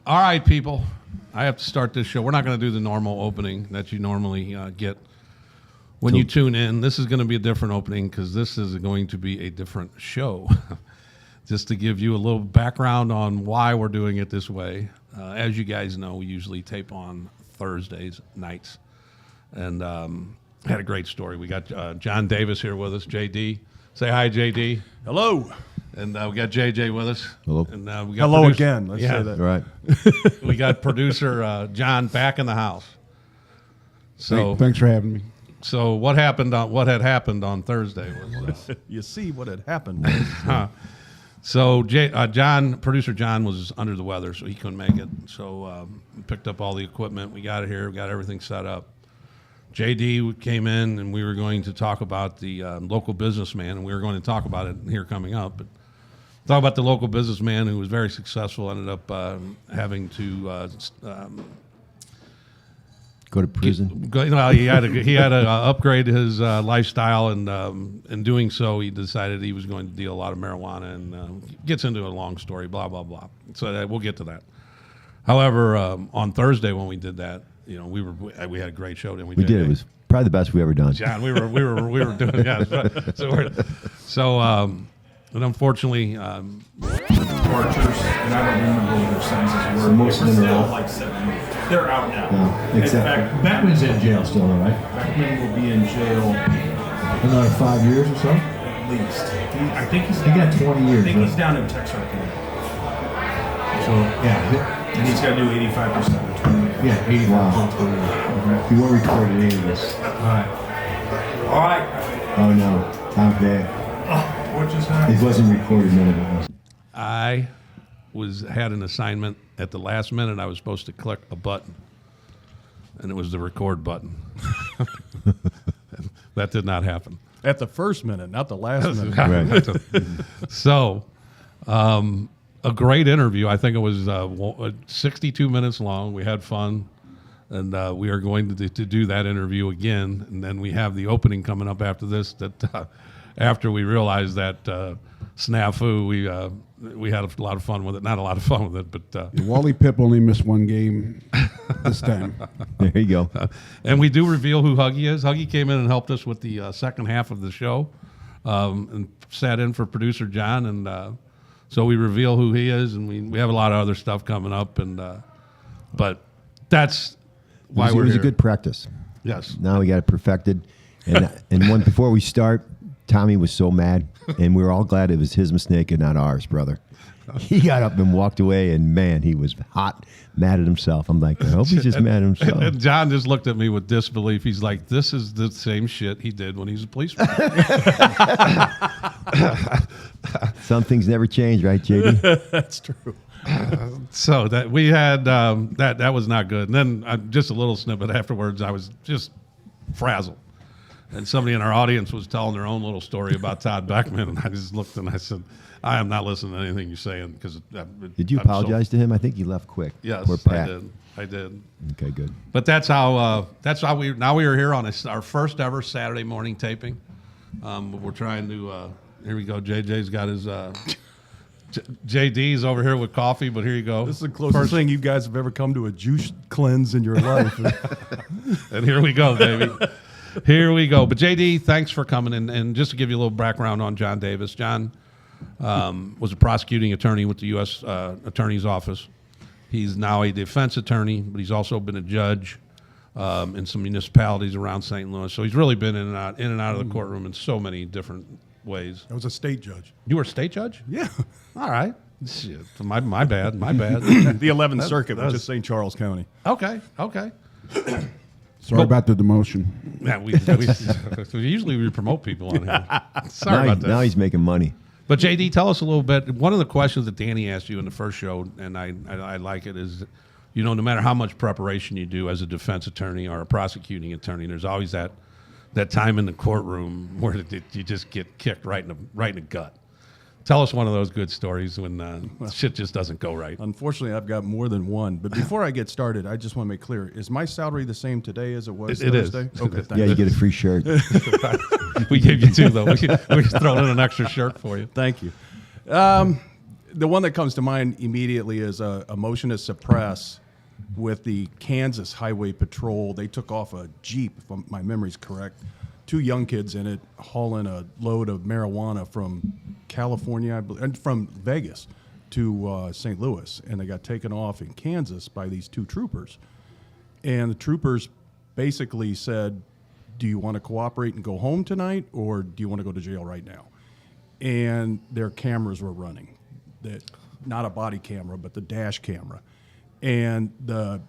All right, people. I have to start this show. We're not going to do the normal opening that you normally get when you tune in. This is going to be a different opening because this is going to be a different show. Just to give you a little background on why we're doing it this way. As you guys know, we usually tape on Thursdays nights. And had a great story. We got John Davis here with us, JD. Say hi, JD. Hello. And we got JJ with us. Hello. And we got Hello again. Let's say that. All right. We got producer John back in the house. So thanks for having me. So what had happened on Thursday was You see what had happened. so producer John was under the weather, so he couldn't make it. So we picked up all the equipment. We got it here. We got everything set up. JD came in, and we were going to talk about the local businessman, and we were going to talk about it here coming up. But talk about the local businessman who was very successful, ended up having to Go to prison. He had to upgrade his lifestyle, and in doing so, he decided he was going to deal a lot of marijuana, and gets into a long story, blah blah blah. So we'll get to that. However, on Thursday when we did that, we had a great show. Didn't we? We did. It was probably the best we've ever done. John, we were doing and unfortunately. Tortures, and I don't remember what their sentences were. Most of them are out. Like 7 years. They're out now. Yeah, In except fact, Beckman's in jail still, right? Beckman will be in jail Another 5 years or so? at least. I think he's He got 20 years. I think right? he's down in Texarkana. So, yeah. And he's got to do 85% of 20 years. Yeah, 80 wow. He won't record any of this. All right. Oh, no. Tom's bad. What just happened? It wasn't recorded, none of it was. I had an assignment at the last minute. I was supposed to click a button, and it was the record button. That did not happen. At the first minute, not the last minute. Right. So, a great interview. I think it was 62 minutes long. We had fun, and we are going to do that interview again. And then we have the opening coming up after this. That after we realized that snafu, we had a lot of fun with it. Not a lot of fun with it, but Wally Pipp only missed one game this time. There you go. and we do reveal who Huggy is. Huggy came in and helped us with the second half of the show, and sat in for producer John, and so we reveal who he is, and we have a lot of other stuff coming up, and but that's why It we're was here. a good practice. Yes. Now we got it perfected. And before we start, Tommy was so mad, and we were all glad it was his mistake and not ours, brother. He got up and walked away, and man, he was hot, mad at himself. I'm like, I hope he's just mad at himself. And John just looked at me with disbelief. He's like, "This is the same shit he did when he was a policeman." Some things never change, right, JD? That's true. So that we had that was not good. And then just a little snippet afterwards, I was just frazzled. And somebody in our audience was telling their own little story about Todd Beckman, and I just looked and I said, "I am not listening to anything you're saying." Because Did you apologize to him? I think he left quick. Yes, Poor Pat. I did. Okay, good. But that's how we are here on our first ever Saturday morning taping. We're trying to. Here we go. JJ's got his. JD's over here with coffee, but here you go. This is the closest thing you guys have ever come to a juice cleanse in your life. And here we go, baby. Here we go. But JD, thanks for coming in. And just to give you a little background on John Davis, John was a prosecuting attorney with the U.S. Attorney's Office. He's now a defense attorney, but he's also been a judge in some municipalities around St. Louis. So he's really been in and out of the courtroom in so many different ways. I was a state judge. You were a state judge? Yeah. All right. Shit. My bad. My bad. The 11th Circuit, which is St. Charles County. Okay. Sorry about the demotion. Yeah, we usually promote people on here. Sorry about that. Now he's making money. But JD, tell us a little bit. One of the questions that Danny asked you in the first show, and I like it, is, no matter how much preparation you do as a defense attorney or a prosecuting attorney, there's always that time in the courtroom where you just get kicked right in the gut. Tell us one of those good stories when shit just doesn't go right. Unfortunately, I've got more than one. But before I get started, I just want to make clear: is my salary the same today as it was It is. Thursday? Okay, thanks. Yeah, you get a free shirt. We gave you two, though. We just thrown in an extra shirt for you. Thank you. the one that comes to mind immediately is a motion to suppress with the Kansas Highway Patrol. They took off a Jeep, if my memory's correct, 2 young kids in it, hauling a load of marijuana from California, and from Vegas to St. Louis, and they got taken off in Kansas by these 2 troopers. And the troopers basically said, do you want to cooperate and go home tonight, or do you want to go to jail right now? And their cameras were running, not a body camera, but the dash camera. And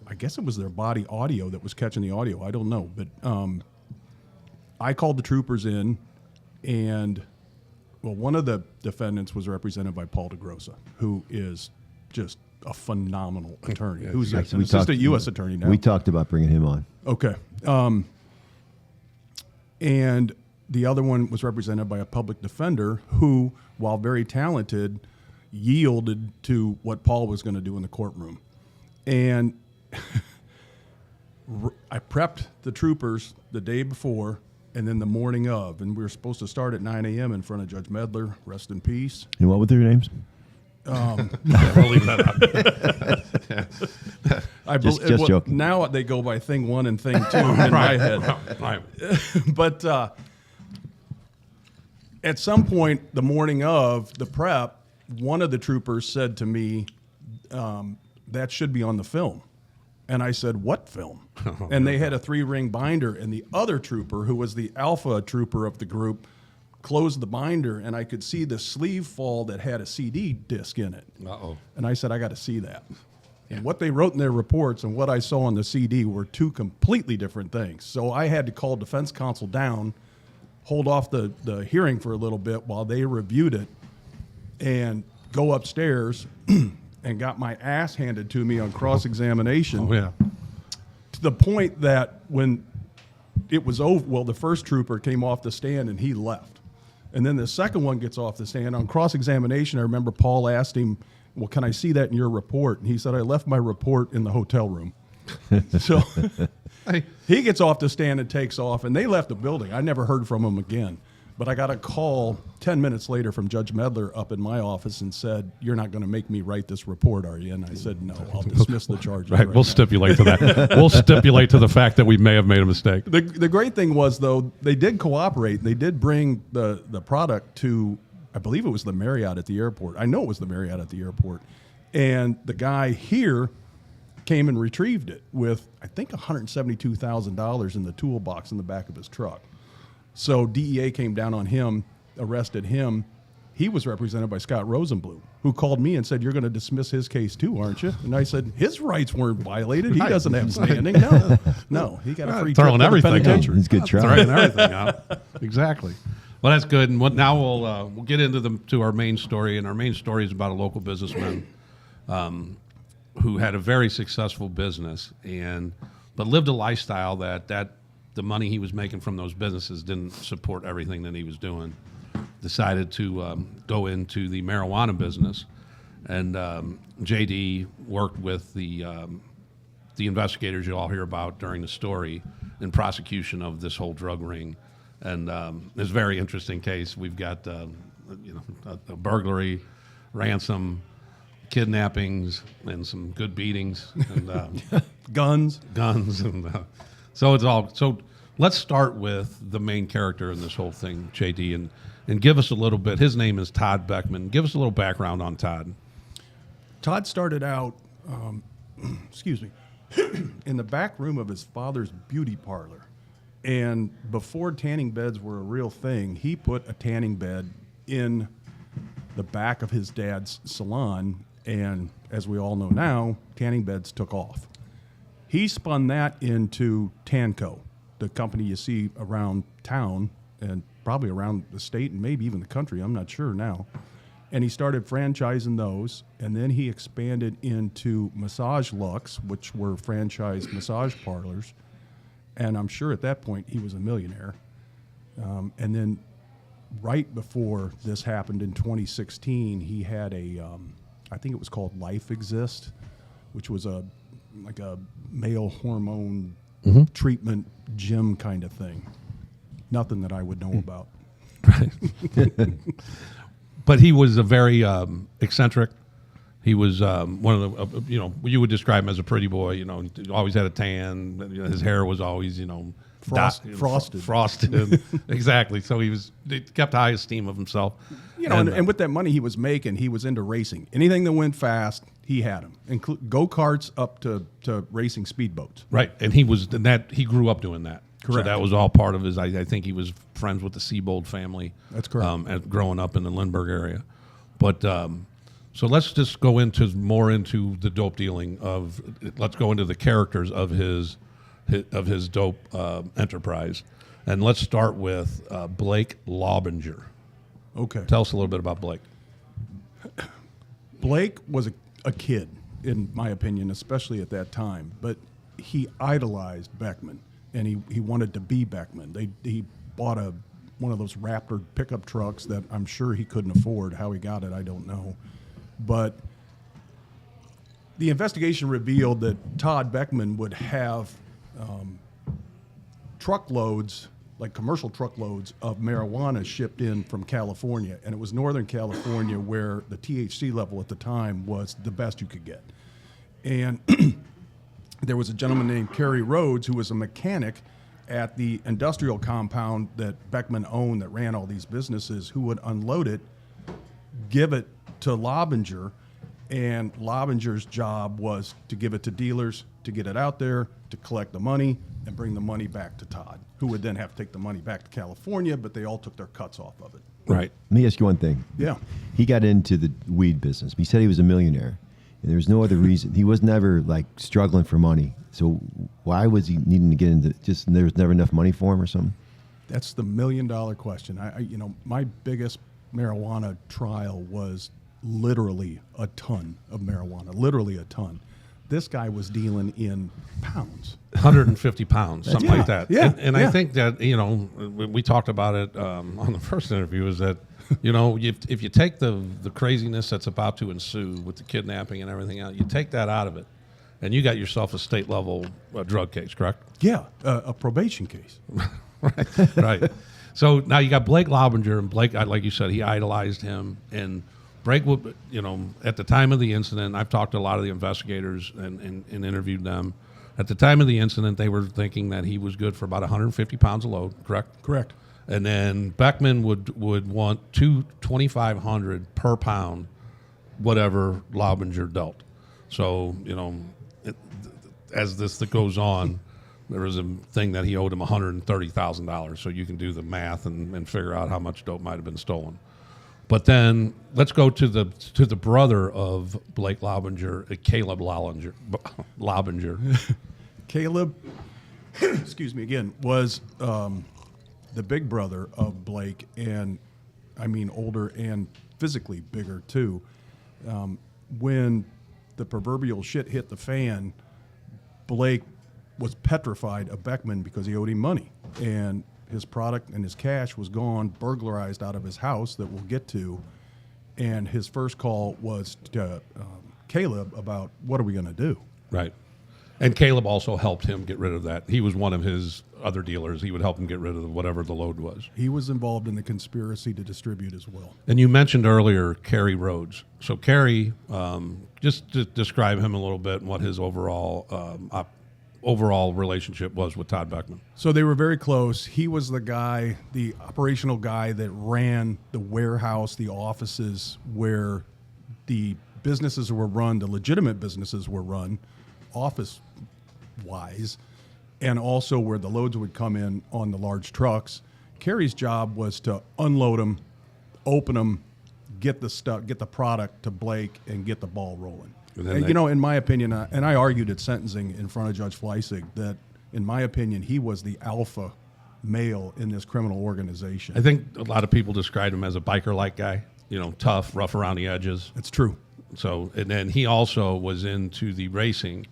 I guess it was their body audio that was catching the audio. I don't know, but I called the troopers in, and one of the defendants was represented by Paul DeGrossa, who is just a phenomenal attorney, who's an assistant U.S. attorney now. We talked about bringing him on. Okay. And the other one was represented by a public defender who, while very talented, yielded to what Paul was going to do in the courtroom. And I prepped the troopers the day before and then the morning of, and we were supposed to start at 9 a.m. in front of Judge Medler, rest in peace. And what were their names? We'll leave that out. Just joking. Now they go by thing 1 and thing 2 in my head. Right. But at some point the morning of the prep, one of the troopers said to me, that should be on the film. And I said, what film? And they had a 3-ring binder, and the other trooper, who was the alpha trooper of the group, closed the binder, and I could see the sleeve fall that had a CD disc in it. Uh-oh. And I said, I got to see that. And what they wrote in their reports and what I saw on the CD were 2 completely different things. So I had to call defense counsel down, hold off the hearing for a little bit while they reviewed it, and go upstairs and got my ass handed to me on cross-examination. Oh, yeah. To the point that when it was over, the first trooper came off the stand and he left. And then the second one gets off the stand. On cross-examination, I remember Paul asked him, well, can I see that in your report? And he said, I left my report in the hotel room. So he gets off the stand and takes off, and they left the building. I never heard from him again. But I got a call 10 minutes later from Judge Medler up in my office and said, you're not going to make me write this report, are you? And I said, no, I'll dismiss the charges. Right, we'll stipulate to that. We'll stipulate to the fact that we may have made a mistake. The great thing was, though, they did cooperate. They did bring the product to, I believe it was the Marriott at the airport. I know it was the Marriott at the airport. And the guy here came and retrieved it with, I think, $172,000 in the toolbox in the back of his truck. So DEA came down on him, arrested him. He was represented by Scott Rosenblum, who called me and said, you're going to dismiss his case too, aren't you? And I said, his rights weren't violated. He doesn't have standing. No, he got a free trip to the penitentiary. He's good try. Throwing everything out. Exactly. Well, that's good. And now we'll get into our main story. And our main story is about a local businessman who had a very successful business but lived a lifestyle that the money he was making from those businesses didn't support everything that he was doing. Decided to go into the marijuana business, and JD worked with the investigators you all hear about during the story in prosecution of this whole drug ring. And it's a very interesting case. We've got a burglary, ransom, kidnappings, and some good beatings, and Guns. and so it's all. So let's start with the main character in this whole thing, JD, and give us a little bit. His name is Todd Beckman. Give us a little background on Todd. Todd started out, excuse me, in the back room of his father's beauty parlor. And before tanning beds were a real thing, he put a tanning bed in the back of his dad's salon. And as we all know now, tanning beds took off. He spun that into Tanco, the company you see around town and probably around the state and maybe even the country. I'm not sure now. And he started franchising those, and then he expanded into Massage LuXe, which were franchised massage parlors. And I'm sure at that point he was a millionaire. And then right before this happened in 2016, he had I think it was called Life Exist, which was like a male hormone treatment gym kind of thing. Nothing that I would know about. Right. But he was a very eccentric. He was one of the, you would describe him as a pretty boy. Always had a tan. His hair was always, frosted. Frosted. Exactly. So he kept high esteem of himself. And with that money he was making, he was into racing. Anything that went fast, he had them. Go-karts up to racing speedboats. Right. And he grew up doing that. Correct. So that was all part of his. I think he was friends with the Siebold family. That's correct. Growing up in the Lindbergh area, but so let's just go into the dope dealing of. Let's go into the characters of his dope enterprise, and let's start with Blake Lavender. Okay. Tell us a little bit about Blake. Blake was a kid, in my opinion, especially at that time, but he idolized Beckman. And he wanted to be Beckman. He bought one of those Raptor pickup trucks that I'm sure he couldn't afford. How he got it, I don't know. But the investigation revealed that Todd Beckman would have truckloads, like commercial truckloads, of marijuana shipped in from California. And it was Northern California where the THC level at the time was the best you could get. And there was a gentleman named Kerry Roades who was a mechanic at the industrial compound that Beckman owned that ran all these businesses, who would unload it, give it to Lavender, and Lavender's job was to give it to dealers, to get it out there, to collect the money, and bring the money back to Todd, who would then have to take the money back to California, but they all took their cuts off of it. Right. Let me ask you one thing. Yeah. He got into the weed business. He said he was a millionaire. And there was no other reason. He was never like struggling for money. So why was he needing to get into just there was never enough money for him or something? That's the $1 million question. My biggest marijuana trial was literally a ton of marijuana, literally a ton. This guy was dealing in pounds. 150 pounds, something like that. Yeah. And I think that, we talked about it on the first interview, is that, if you take the craziness that's about to ensue with the kidnapping and everything else, you take that out of it, and you got yourself a state level drug case, correct? Yeah, a probation case. Right. So now you got Blake Lavender, and Blake, like you said, he idolized him. And Blake, at the time of the incident, I've talked to a lot of the investigators and interviewed them. At the time of the incident, they were thinking that he was good for about 150 pounds a load, correct? Correct. And then Beckman would want $2,500 per pound, whatever Lavender dealt. So, as this goes on, there was a thing that he owed him $130,000. So you can do the math and figure out how much dope might have been stolen. But then let's go to the brother of Blake Lavender, Caleb Lavender. Caleb, excuse me again, was the big brother of Blake, and I mean older and physically bigger too. When the proverbial shit hit the fan, Blake was petrified of Beckman because he owed him money, and his product and his cash was gone, burglarized out of his house that we'll get to. And his first call was to Caleb about, what are we going to do? Right. And Caleb also helped him get rid of that. He was one of his other dealers. He would help him get rid of whatever the load was. He was involved in the conspiracy to distribute as well. And you mentioned earlier Kerry Roades. So Kerry, just to describe him a little bit and what his overall relationship was with Todd Beckman. So they were very close. He was the guy, the operational guy that ran the warehouse, the offices where the businesses were run, the legitimate businesses were run, office-wise, and also where the loads would come in on the large trucks. Kerry's job was to unload them, open them, get the product to Blake, and get the ball rolling. And, in my opinion, and I argued at sentencing in front of Judge Fleissig that, in my opinion, he was the alpha male in this criminal organization. I think a lot of people described him as a biker-like guy, tough, rough around the edges. It's true. So, and then he also was into the racing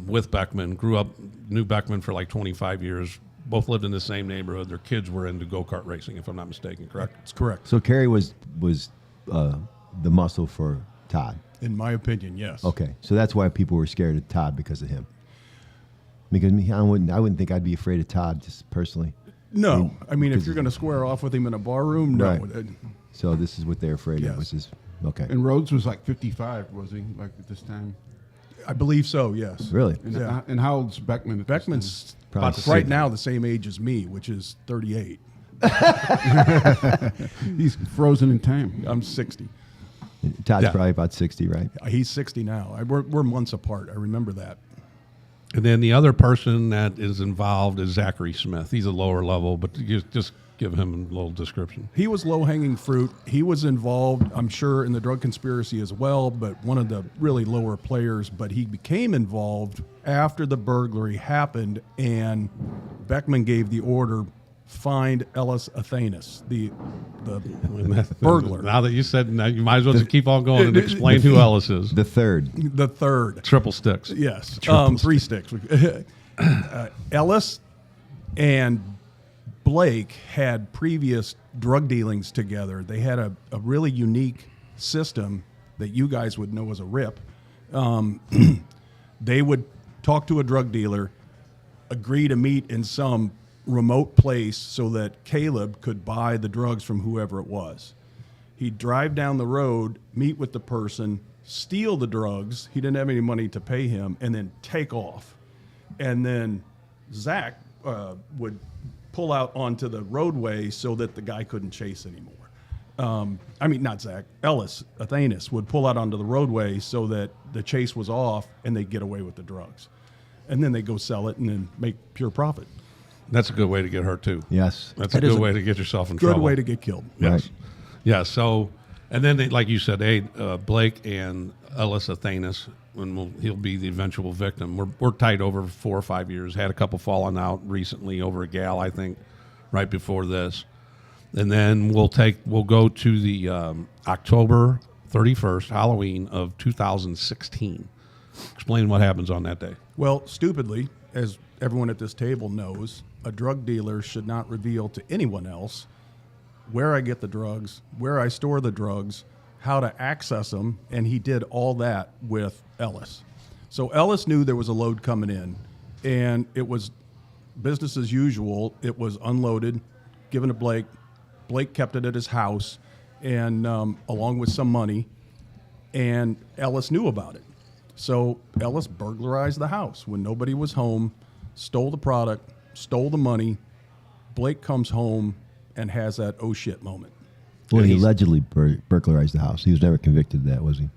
with Beckman, knew Beckman for like 25 years, both lived in the same neighborhood. Their kids were into go-kart racing, if I'm not mistaken, correct? That's correct. So Kerry was the muscle for Todd. In my opinion, yes. Okay, so that's why people were scared of Todd, because of him. Because I wouldn't think I'd be afraid of Todd, just personally. No, I mean, if because you're going to square off with him in a bar room, no. Right. So this is what they're afraid Yes. of. Was this, okay. And Rhodes was like 55, was he? Like at this time. I believe so. Yes. Really? And, Yeah. and how old's Beckman? At this Beckman's Probably about the right same. now the same age as me, which is 38. time? He's frozen in time. I'm 60. Todd's Yeah. probably about 60, right? He's 60 now. We're months apart. I remember that. And then the other person that is involved is Zachary Smith. He's a lower level, but just give him a little description. He was low-hanging fruit. He was involved, I'm sure, in the drug conspiracy as well, but one of the really lower players. But he became involved after the burglary happened, and Beckman gave the order, find Ellis Athanas, the burglar. Now that you said, now you might as well just keep on going and explain who Ellis is. The third. The third. Triple sticks. Yes, 3 sticks. Ellis and Blake had previous drug dealings together. They had a really unique system that you guys would know as a RIP. They would talk to a drug dealer, agree to meet in some remote place so that Caleb could buy the drugs from whoever it was. He'd drive down the road, meet with the person, steal the drugs. He didn't have any money to pay him, and then take off. And then Zach would pull out onto the roadway so that the guy couldn't chase anymore. I mean, not Zach, Ellis, Athanas, would pull out onto the roadway so that the chase was off and they'd get away with the drugs. And then they go sell it and then make pure profit. That's a good way to get hurt, too. Yes. That's a That is good a way to get yourself in Good trouble. way to get killed. Yes. Right. Yeah. So, and then like you said, Blake and Ellis Athanas, and he'll be the eventual victim. We're tight over 4 or 5 years. Had a couple falling out recently over a gal, I think, right before this. And then we'll go to the October 31st, Halloween of 2016. Explain what happens on that day. Well, stupidly, as everyone at this table knows, a drug dealer should not reveal to anyone else where I get the drugs, where I store the drugs, how to access them, and he did all that with Ellis. So Ellis knew there was a load coming in, and it was business as usual. It was unloaded, given to Blake. Blake kept it at his house, and along with some money, and Ellis knew about it. So Ellis burglarized the house when nobody was home, stole the product, stole the money. Blake comes home and has that oh shit moment. Well, Yeah, he he's- allegedly burglarized the house. He was never convicted of that, was he?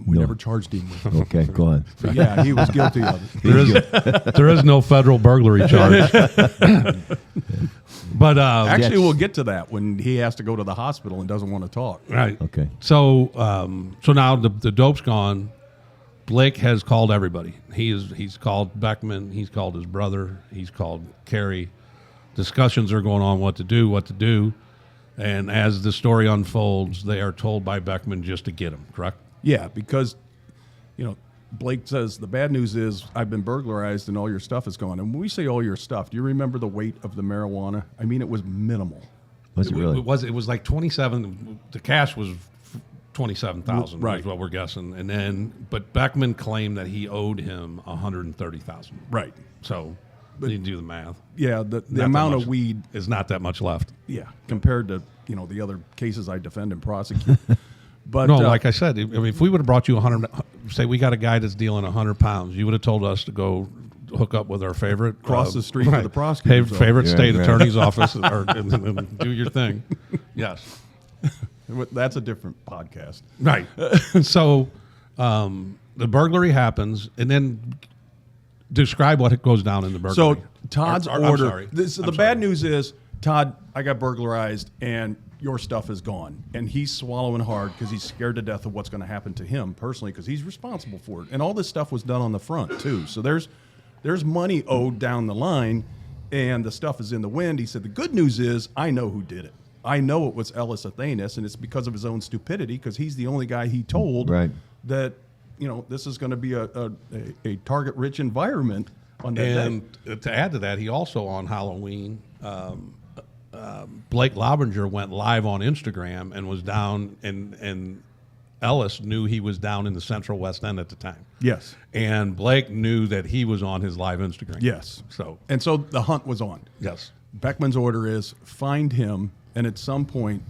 We No. never charged him with it. Okay, go on. But yeah, he was guilty of it. There is no federal burglary charge. But Actually, Yes. we'll get to that when he has to go to the hospital and doesn't want to talk. right. Okay. So so now the dope's gone. Blake has called everybody. He's called Beckman. He's called his brother. He's called Kerry. Discussions are going on what to do. And as the story unfolds, they are told by Beckman just to get him, correct? Yeah, because, Blake says the bad news is I've been burglarized and all your stuff is gone. And when we say all your stuff, do you remember the weight of the marijuana? I mean, it was minimal. Was it really? It was like 27. The cash was 27,000, Right. is what we're guessing. And then, but Beckman claimed that he owed him 130,000. Right. So you do the math. Yeah, the Not that amount much. of weed, Is not that much left. yeah, compared to, the other cases I defend and prosecute. But No, like I said, if we would have brought you 100, say we got a guy that's dealing 100 pounds, you would have told us to go hook up with our favorite Cross the street to the prosecutor's favorite office. state Right, right. attorney's office, and do your thing. Yes, that's a different podcast. right. So the burglary happens, and then describe what goes down in the burglary. So Todd's I'm order. sorry. The I'm bad sorry. news is, Todd, I got burglarized and your stuff is gone. And he's swallowing hard because he's scared to death of what's going to happen to him personally because he's responsible for it. And all this stuff was done on the front too. So there's money owed down the line, and the stuff is in the wind. He said the good news is I know who did it. I know it was Ellis Athanas, and it's because of his own stupidity because he's the only guy he told Right. that this is going to be a target-rich environment on that day. And to add to that, he also on Halloween, Blake Lavender went live on Instagram and was down, and Ellis knew he was down in the Central West End at the time. Yes. And Blake knew that he was on his live Instagram. Yes. So And so the hunt was on. yes, Beckman's order is find him, and at some point,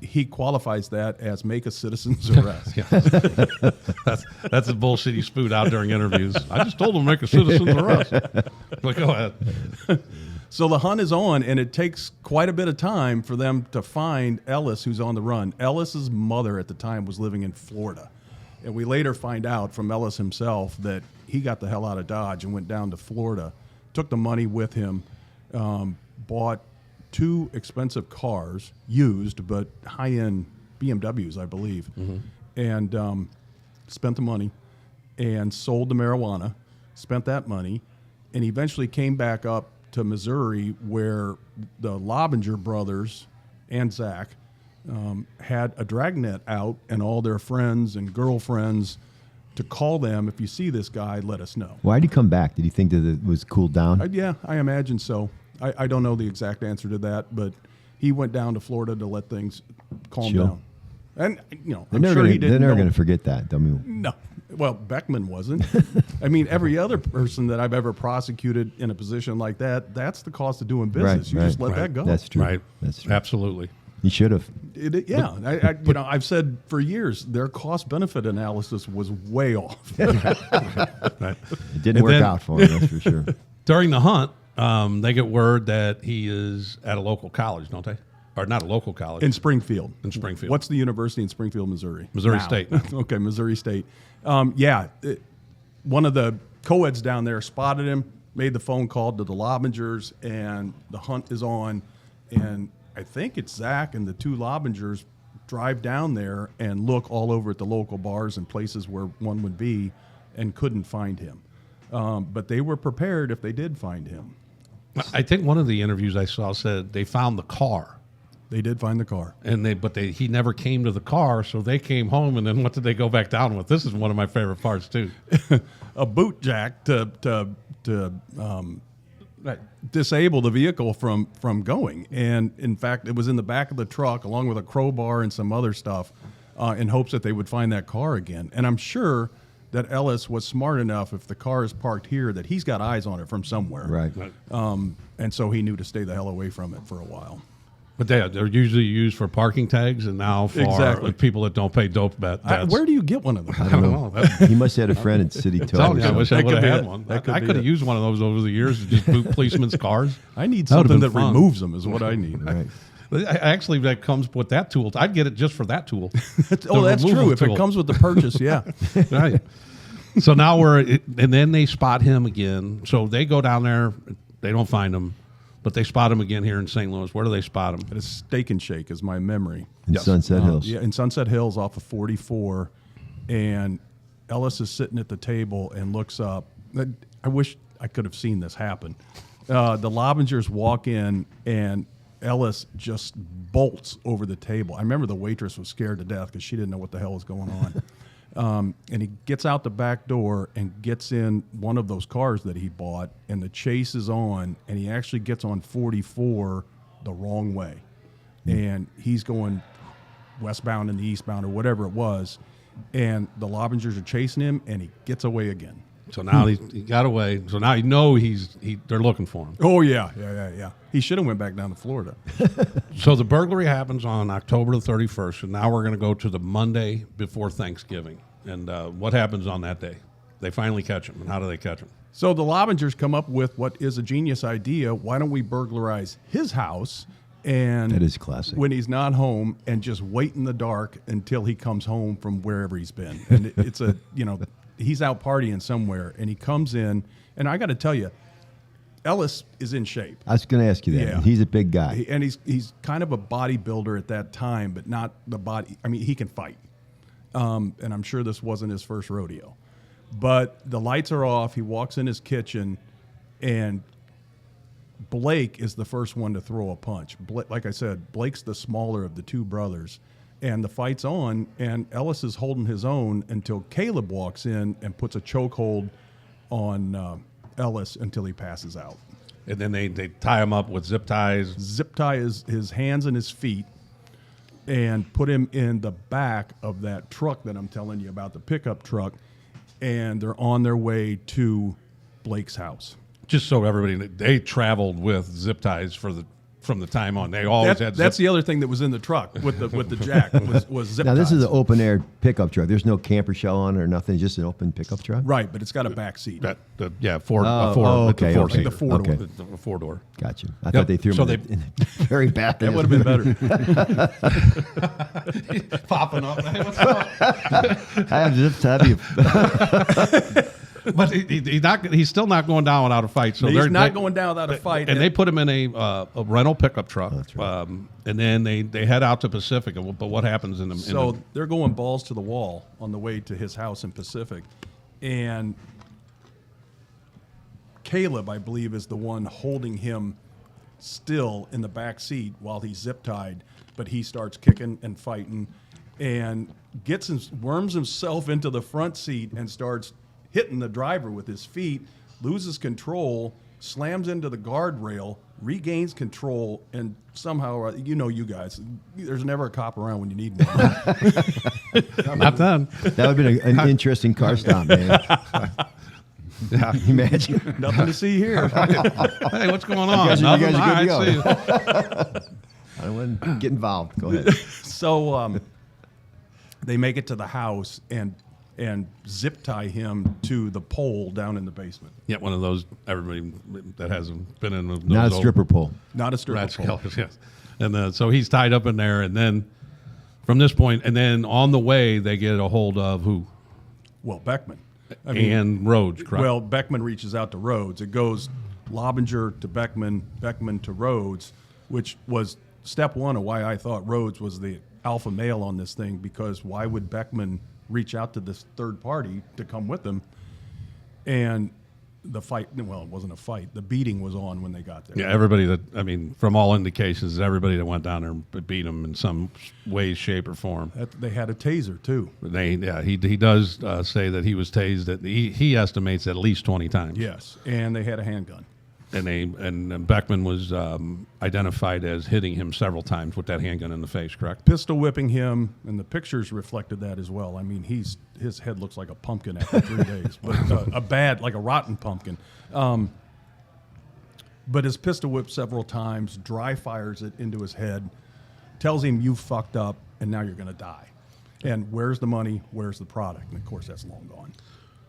he qualifies that as make a citizen's arrest. That's the bullshit he spewed out during interviews. I just told him to make a citizen's arrest. Like, go ahead. So the hunt is on, and it takes quite a bit of time for them to find Ellis, who's on the run. Ellis's mother at the time was living in Florida. And we later find out from Ellis himself that he got the hell out of Dodge and went down to Florida, took the money with him, bought 2 expensive cars, used but high-end BMWs, I believe, and spent the money and sold the marijuana, spent that money, and eventually came back up to Missouri where the Lavender brothers and Zach had a dragnet out and all their friends and girlfriends to call them, if you see this guy, let us know. Why did he come back? Did he think that it was cooled down? Yeah, I imagine so. I don't know the exact answer to that, but he went down to Florida to let things calm Chill. down. And, you know, They're I'm never sure gonna, he didn't they're never know. going to forget that. I mean, No. Well, Beckman wasn't. I mean, every other person that I've ever prosecuted in a position like that, that's the cost of doing business. You just let that go. That's true. Right. That's true. Absolutely. He should have. You know, I've said for years their cost-benefit analysis was way off. Right. It didn't And work then- out for him, that's for sure. During the hunt, they get word that he is at a local college, don't they? Or not a local college. In Springfield. In Springfield. What's the university in Springfield, Missouri? Missouri Now. State. Okay, Missouri State. One of the co-eds down there spotted him, made the phone call to the Lavengers, and the hunt is on. And I think it's Zach and the 2 Lavengers drive down there and look all over at the local bars and places where one would be and couldn't find him. But they were prepared if they did find him. I think one of the interviews I saw said they found the car. They did find the car. And he never came to the car, so they came home, and then what did they go back down with? This is one of my favorite parts too. A boot jack to disable the vehicle from going. And in fact, it was in the back of the truck along with a crowbar and some other stuff in hopes that they would find that car again. And I'm sure that Ellis was smart enough, if the car is parked here, that he's got eyes on it from somewhere. Right. And so he knew to stay the hell away from it for a while. But they're usually used for parking tags, and now for Exactly. people that don't pay dope bets. Where do you get one of them? I don't know. He must have had a friend at City Toll. Telling you, I wish I That would have could be had it. one. That could I be could have it. used one of those over the years to just boot policemen's cars. I need That would've something been that fun. removes them is what I need. Right. Actually, that comes with that tool. I'd get it just for that tool. Oh, that's removal true. If tool. it comes with the purchase, yeah. Right. So now and then they spot him again. So they go down there. They don't find him, but they spot him again here in St. Louis. Where do they spot him? At a Steak and Shake is my memory. In Sunset Hills. Yeah, in Sunset Hills off of 44. And Ellis is sitting at the table and looks up. I wish I could have seen this happen. The Lavengers walk in, and Ellis just bolts over the table. I remember the waitress was scared to death because she didn't know what the hell was going on. And he gets out the back door and gets in one of those cars that he bought, and the chase is on, and he actually gets on 44 the wrong way. And he's going westbound and the eastbound or whatever it was, and the Lavengers are chasing him, and he gets away again. So now he got away. So now you know they're looking for him. Oh, yeah. He should have went back down to Florida. So the burglary happens on October the 31st, and now we're going to go to the Monday before Thanksgiving. And what happens on that day? They finally catch him, and how do they catch him? So the Lavengers come up with what is a genius idea. Why don't we burglarize his house? And That is classic. when he's not home, and just wait in the dark until he comes home from wherever he's been. And it's he's out partying somewhere, and he comes in, and I got to tell you, Ellis is in shape. I was going to ask you that. Yeah. He's a big guy. And he's kind of a bodybuilder at that time, but not the body. I mean, he can fight. And I'm sure this wasn't his first rodeo. But the lights are off. He walks in his kitchen, and Blake is the first one to throw a punch. Like I said, Blake's the smaller of the 2 brothers. And the fight's on, and Ellis is holding his own until Caleb walks in and puts a chokehold on Ellis until he passes out. And then they tie him up with zip ties. Zip tie his hands and his feet and put him in the back of that truck that I'm telling you about, the pickup truck, and they're on their way to Blake's house. just so everybody, they traveled with zip ties from the time on. They always had. That's the other thing that was in the truck with the jack was zip Now this ties. is an open air pickup truck. There's no camper shell on it or nothing. Just an open pickup truck. right, but it's got a back seat. a okay, four-seater. The four okay. door. A four-door. Gotcha. I thought they threw So them in the very back. That would have been better. Popping up. Hey, what's up? I have zip tie. But he's still not going down without a fight. So He's they're not going down without a fight. And they put him in a rental pickup truck. That's right. And then they head out to Pacific. But what happens in the So they're going balls to the wall on the way to his house in Pacific. And Caleb, I believe, is the one holding him still in the back seat while he's zip tied. But he starts kicking and fighting and worms himself into the front seat and starts hitting the driver with his feet, loses control, slams into the guardrail, regains control, and somehow, you guys, there's never a cop around when you need one. not done. That would have been an interesting car stop, man. Yeah. Imagine. Nothing to see here. Hey, what's going on? You guys are good to All right, go. see you. I wouldn't get involved. Go ahead. So they make it to the house and zip tie him to the pole down in the basement. Yeah, one of those, everybody that hasn't been in those Not a stripper pole. Not a stripper Rats pole. killers, yes. And so he's tied up in there, and then from this point, and then on the way, they get a hold of who? Well, Beckman. And Roades, correct? Well, Beckman reaches out to Roades. It goes Lavender to Beckman, Beckman to Roades, which was step one of why I thought Roades was the alpha male on this thing, because why would Beckman reach out to this third party to come with them? And the fight, well, it wasn't a fight. The beating was on when they got there. Yeah, everybody from all indications, everybody that went down there beat him in some way, shape, or form. They had a taser, too. He does say that he was tased. He estimates at least 20 times. Yes, and they had a handgun. And Beckman was identified as hitting him several times with that handgun in the face, correct? Pistol whipping him, and the pictures reflected that as well. I mean, his head looks like a pumpkin after 3 days, but like a rotten pumpkin. But his pistol whipped several times, dry fires it into his head, tells him, "You fucked up, and now you're going to die. And where's the money? Where's the product?" And of course, that's long gone.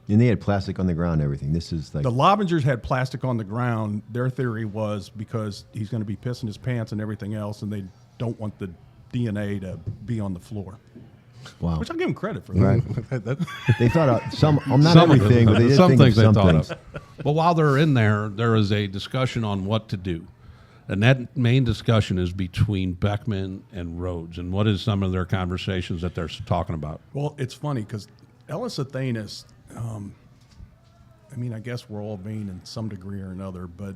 And they had plastic on the ground and everything. This is like The Lavengers had plastic on the ground. Their theory was because he's going to be pissing his pants and everything else, and they don't want the DNA to be on the floor. wow. Which I'll give them credit for. That. Right. They thought of some, not Some of everything, them. but they did Some think things of they some thought things. of. But while they're in there is a discussion on what to do. And that main discussion is between Beckman and Roades. And what is some of their conversations that they're talking about? Well, it's funny because Ellis Athanas, I guess we're all vain in some degree or another, but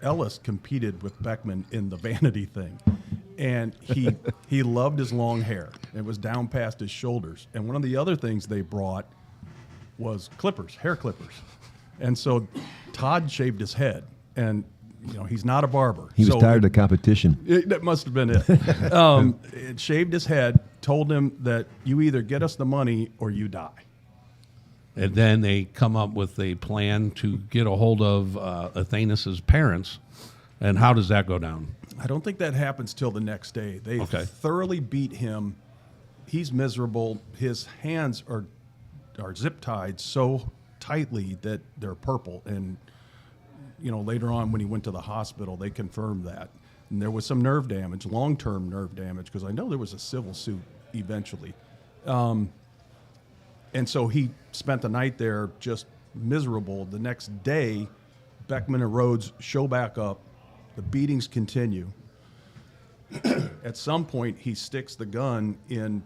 Ellis competed with Beckman in the vanity thing. And he loved his long hair. It was down past his shoulders. And one of the other things they brought was clippers, hair clippers. And so Todd shaved his head. And, he's not a barber. He was tired of the competition. That must have been it. It shaved his head, told him that you either get us the money or you die. And then they come up with a plan to get a hold of Athanas's parents. And how does that go down? I don't think that happens till the next day. They thoroughly beat him. He's miserable. His hands are zip tied so tightly that they're purple. And later on when he went to the hospital, they confirmed that. And there was some nerve damage, long-term nerve damage, because I know there was a civil suit eventually. And so he spent the night there just miserable. The next day, Beckman and Roades show back up. The beatings continue. At some point, he sticks the gun in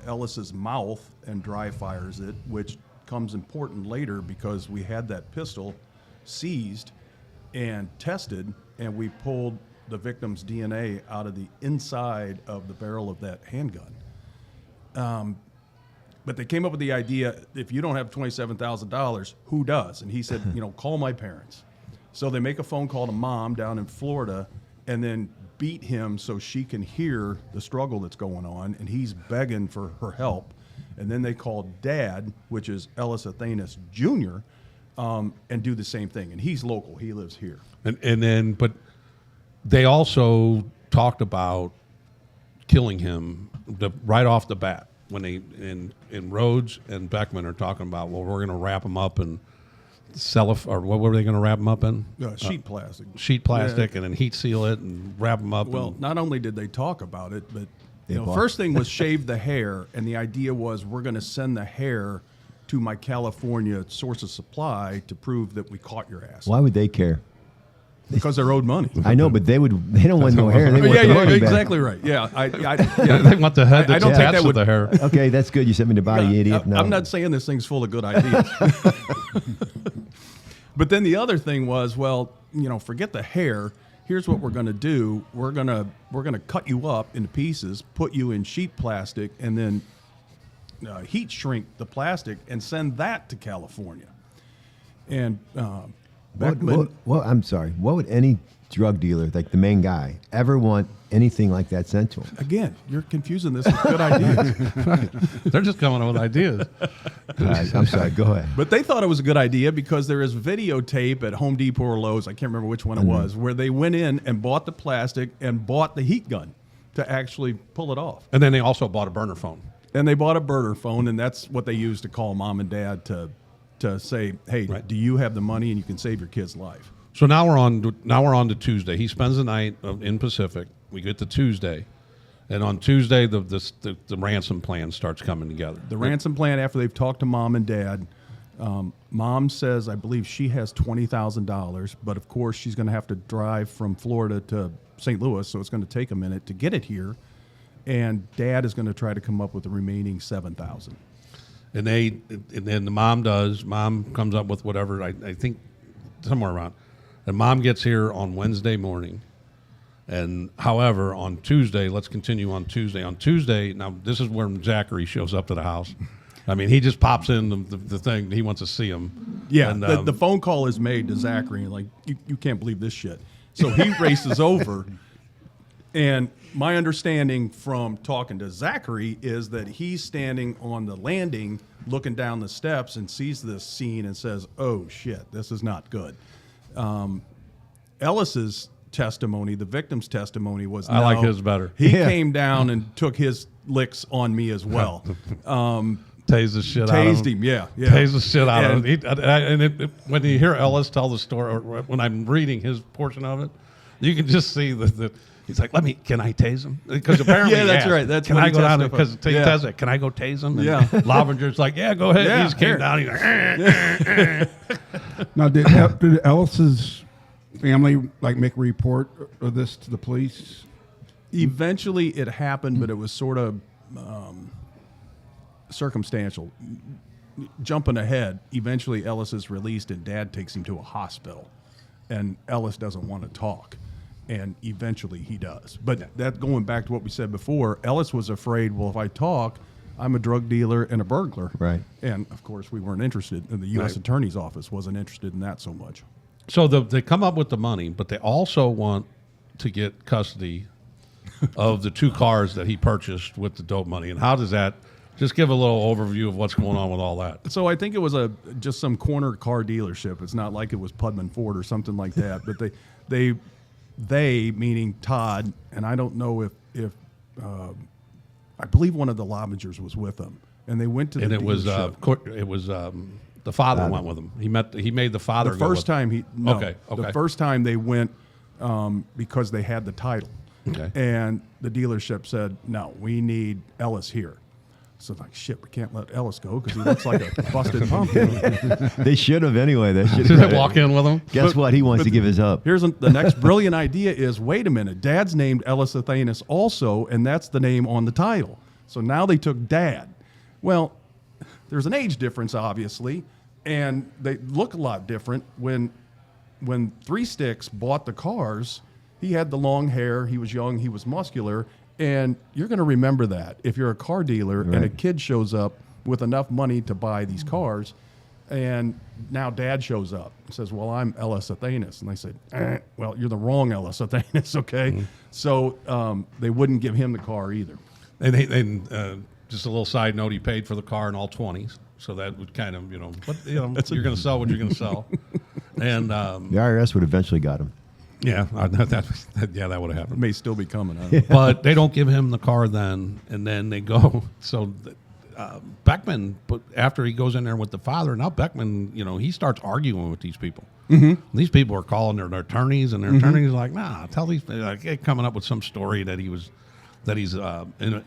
Ellis's mouth and dry fires it, which comes important later because we had that pistol seized and tested, and we pulled the victim's DNA out of the inside of the barrel of that handgun. But they came up with the idea, if you don't have $27,000, who does? And he said, call my parents. So they make a phone call to mom down in Florida and then beat him so she can hear the struggle that's going on, and he's begging for her help. And then they call dad, which is Ellis Athanas Jr., and do the same thing. And he's local. He lives here. And then, but they also talked about killing him right off the bat when they in Roades and Beckman are talking about, well, we're going to wrap him up and sell it, or what were they going to wrap him up in? Sheet plastic. Sheet plastic, and then heat seal it and wrap him up. Well, not only did they talk about it, but They bought- first thing was shave the hair, and the idea was we're going to send the hair to my California source of supply to prove that we caught your ass. Why would they care? Because they're owed money. I know, but they don't want no hair. They want the money back. exactly right. Yeah, they want the head I that's don't think attached that to would- the hair. Okay, that's good. You sent me to body, idiot. No. I'm not saying this thing's full of good ideas. But then the other thing was, well, forget the hair. Here's what we're going to do. We're going to cut you up into pieces, put you in sheet plastic, and then heat shrink the plastic and send that to California. And Beckman, Well, I'm sorry. What would any drug dealer, like the main guy, ever want anything like that sent to him? again, you're confusing this with good ideas. They're just coming up with ideas. All right, I'm sorry. Go ahead. But they thought it was a good idea because there is videotape at Home Depot or Lowe's, I can't remember which one it was, where they went in and bought the plastic and bought the heat gun to actually pull it off. And then they also bought a burner phone. And they bought a burner phone, and that's what they used to call mom and dad to say, hey, Right. do you have the money and you can save your kid's life? So now we're on to Tuesday. He spends the night in Pacific. We get to Tuesday, and on Tuesday the ransom plan starts coming together. The ransom plan, after they've talked to mom and dad, mom says, I believe she has $20,000, but of course she's going to have to drive from Florida to St. Louis, so it's going to take a minute to get it here. And dad is going to try to come up with the remaining $7,000. And then the mom does. Mom comes up with whatever, I think somewhere around. And mom gets here on Wednesday morning. And however, on Tuesday, let's continue on Tuesday. On Tuesday, now this is where Zachary shows up to the house. I mean, he just pops in the thing. He wants to see him. Yeah, And, the phone call is made to Zachary, and like, you can't believe this shit. So he races over. And my understanding from talking to Zachary is that he's standing on the landing looking down the steps and sees this scene and says, oh, shit, this is not good. Ellis's testimony, the victim's testimony was, I like his better. He came down and took his licks on me as well. Tased the shit out of him. Tased him, yeah. Tased the shit out of him. When you hear Ellis tell the story, or when I'm reading his portion of it, you can just see the he's like, can I tase him? Because apparently, Yeah, that's he asked, right. That's can what I he go down there? testified. Because he Yeah. says it. Can I go tase him? And Yeah. Lavender's like, yeah, go ahead. Yeah, He just came here. down. He's like, Now, did Ellis's family make a report of this to the police? Eventually, it happened, but it was sort of circumstantial. Jumping ahead, eventually Ellis is released, and Dad takes him to a hospital, and Ellis doesn't want to talk, and eventually he does. But that, going back to what we said before, Ellis was afraid, well, if I talk, I'm a drug dealer and a burglar. Right. And of course, we weren't interested, and the U.S. Right. Attorney's Office wasn't interested in that so much. so they come up with the money, but they also want to get custody of the 2 cars that he purchased with the dope money. And how does that? Just give a little overview of what's going on with all that. So I think it was just some corner car dealership. It's not like it was Pudman Ford or something like that. But they meaning Todd, and I don't know if I believe one of the Lavengers was with them, and they went to the And it was dealership. the father went with him. He made the father The go first with time the first time they went because they had the title. Okay. And the dealership said, no, we need Ellis here. So like, shit, we can't let Ellis go because he looks like a busted pumpkin. They should have anyway. They should Did have. they walk in with him? Guess what? He wants to give his up. Here's the next brilliant idea is, wait a minute, Dad's named Ellis Athanas also, and that's the name on the title. So now they took Dad. Well, there's an age difference, obviously, and they look a lot different. When Three Sticks bought the cars, he had the long hair, he was young, he was muscular, and you're going to remember that if you're a car dealer and a kid shows up with enough money to buy these cars, and now Dad shows up and says, well, I'm Ellis Athanas. And they said, well, you're the wrong Ellis Athanas, okay? Mm-hmm. So they wouldn't give him the car either. And just a little side note, he paid for the car in all 20s. So that would kind of, but you're going to sell what you're going to sell. And The IRS would eventually got him. yeah, that would have happened. May still be coming. I don't know. But they don't give him the car then, and then they go. So Beckman, but after he goes in there with the father, now Beckman, he starts arguing with these people. Mm-hmm. These people are calling their attorneys, and their attorneys are like, nah, tell these, coming up with some story that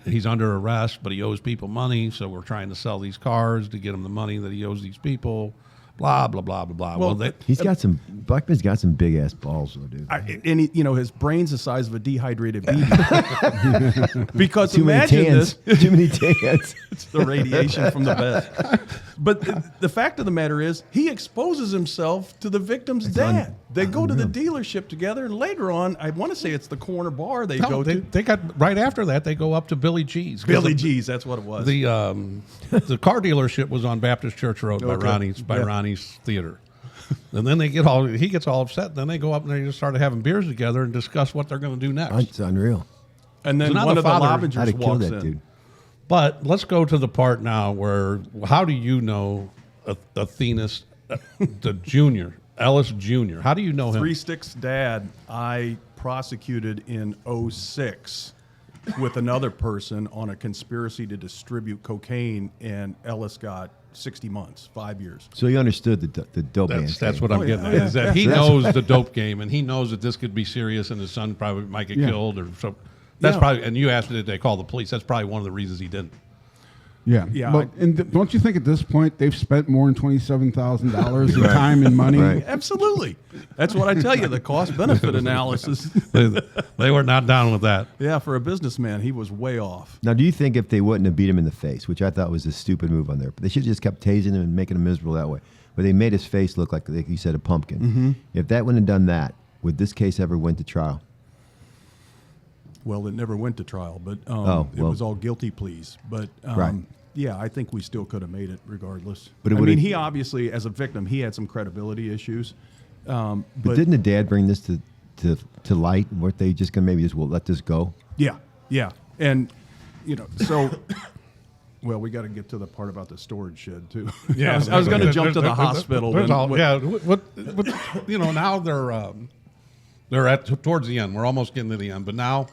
he's under arrest, but he owes people money, so we're trying to sell these cars to get him the money that he owes these people. Blah blah blah blah blah. Well, Beckman's got some big ass balls, though, dude. And his brain's the size of a dehydrated baby. Because Too many tans. Too many tans. It's the radiation from the bed. But the fact of the matter is, he exposes himself to the victim's dad. They go to the dealership together, and later on, I want to say it's the corner bar they go to. They got right after that. They go up to Billy G's. Billy G's, that's what it was. The car dealership was on Baptist Church Road by Ronnie's Theater. And then he gets all upset. And then they go up and they just started having beers together and discuss what they're going to do next. It's unreal. And then So one of the I'd Lavengers have killed walks that in. dude. But let's go to the part now where, how do you know Athena's, the junior, Ellis Jr.? How do you know him? Three Sticks' dad, I prosecuted in 2006 with another person on a conspiracy to distribute cocaine, and Ellis got 60 months, 5 years. So you understood the dope man. That's what I'm getting at. yeah. Is that he knows the dope game, and he knows that this could be serious, and his son probably might get killed or so. That's probably. And you asked did they call the police? That's probably one of the reasons he didn't. Yeah. Yeah, But don't you think at this point they've spent more than $27,000 in time and money? Right. Absolutely. That's what I tell you, the cost-benefit analysis. They were not down with that. Yeah, for a businessman, he was way off. Now, do you think if they wouldn't have beat him in the face, which I thought was a stupid move on there, but they should have just kept tasing him and making him miserable that way, but they made his face look like you said, a pumpkin. Mm-hmm. If that wouldn't have done that, would this case ever went to trial? Well, it never went to trial, but it was all guilty pleas. But Right. yeah, I think we still could have made it regardless. But it I mean, would've- he obviously, as a victim, he had some credibility issues. But didn't the dad bring this to light? Weren't they just going to maybe just let this go? Yeah, and so. Well, we got to get to the part about the storage shed too. Yeah, I was going to jump to the hospital. Now they're at towards the end. We're almost getting to the end, but now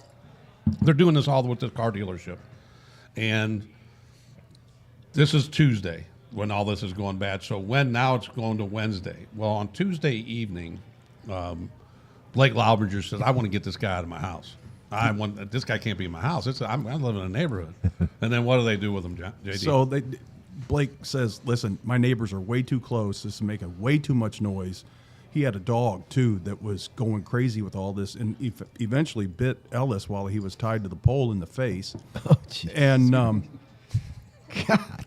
they're doing this all with the car dealership, and this is Tuesday when all this is going bad. So now it's going to Wednesday. Well, on Tuesday evening, Blake Lavender says, "I want to get this guy out of my house. This guy can't be in my house. I live in a neighborhood." And then what do they do with him, JD? So Blake says, "Listen, my neighbors are way too close. This is making way too much noise." He had a dog too that was going crazy with all this, and eventually bit Ellis while he was tied to the pole in the face. Oh, jeez. And God.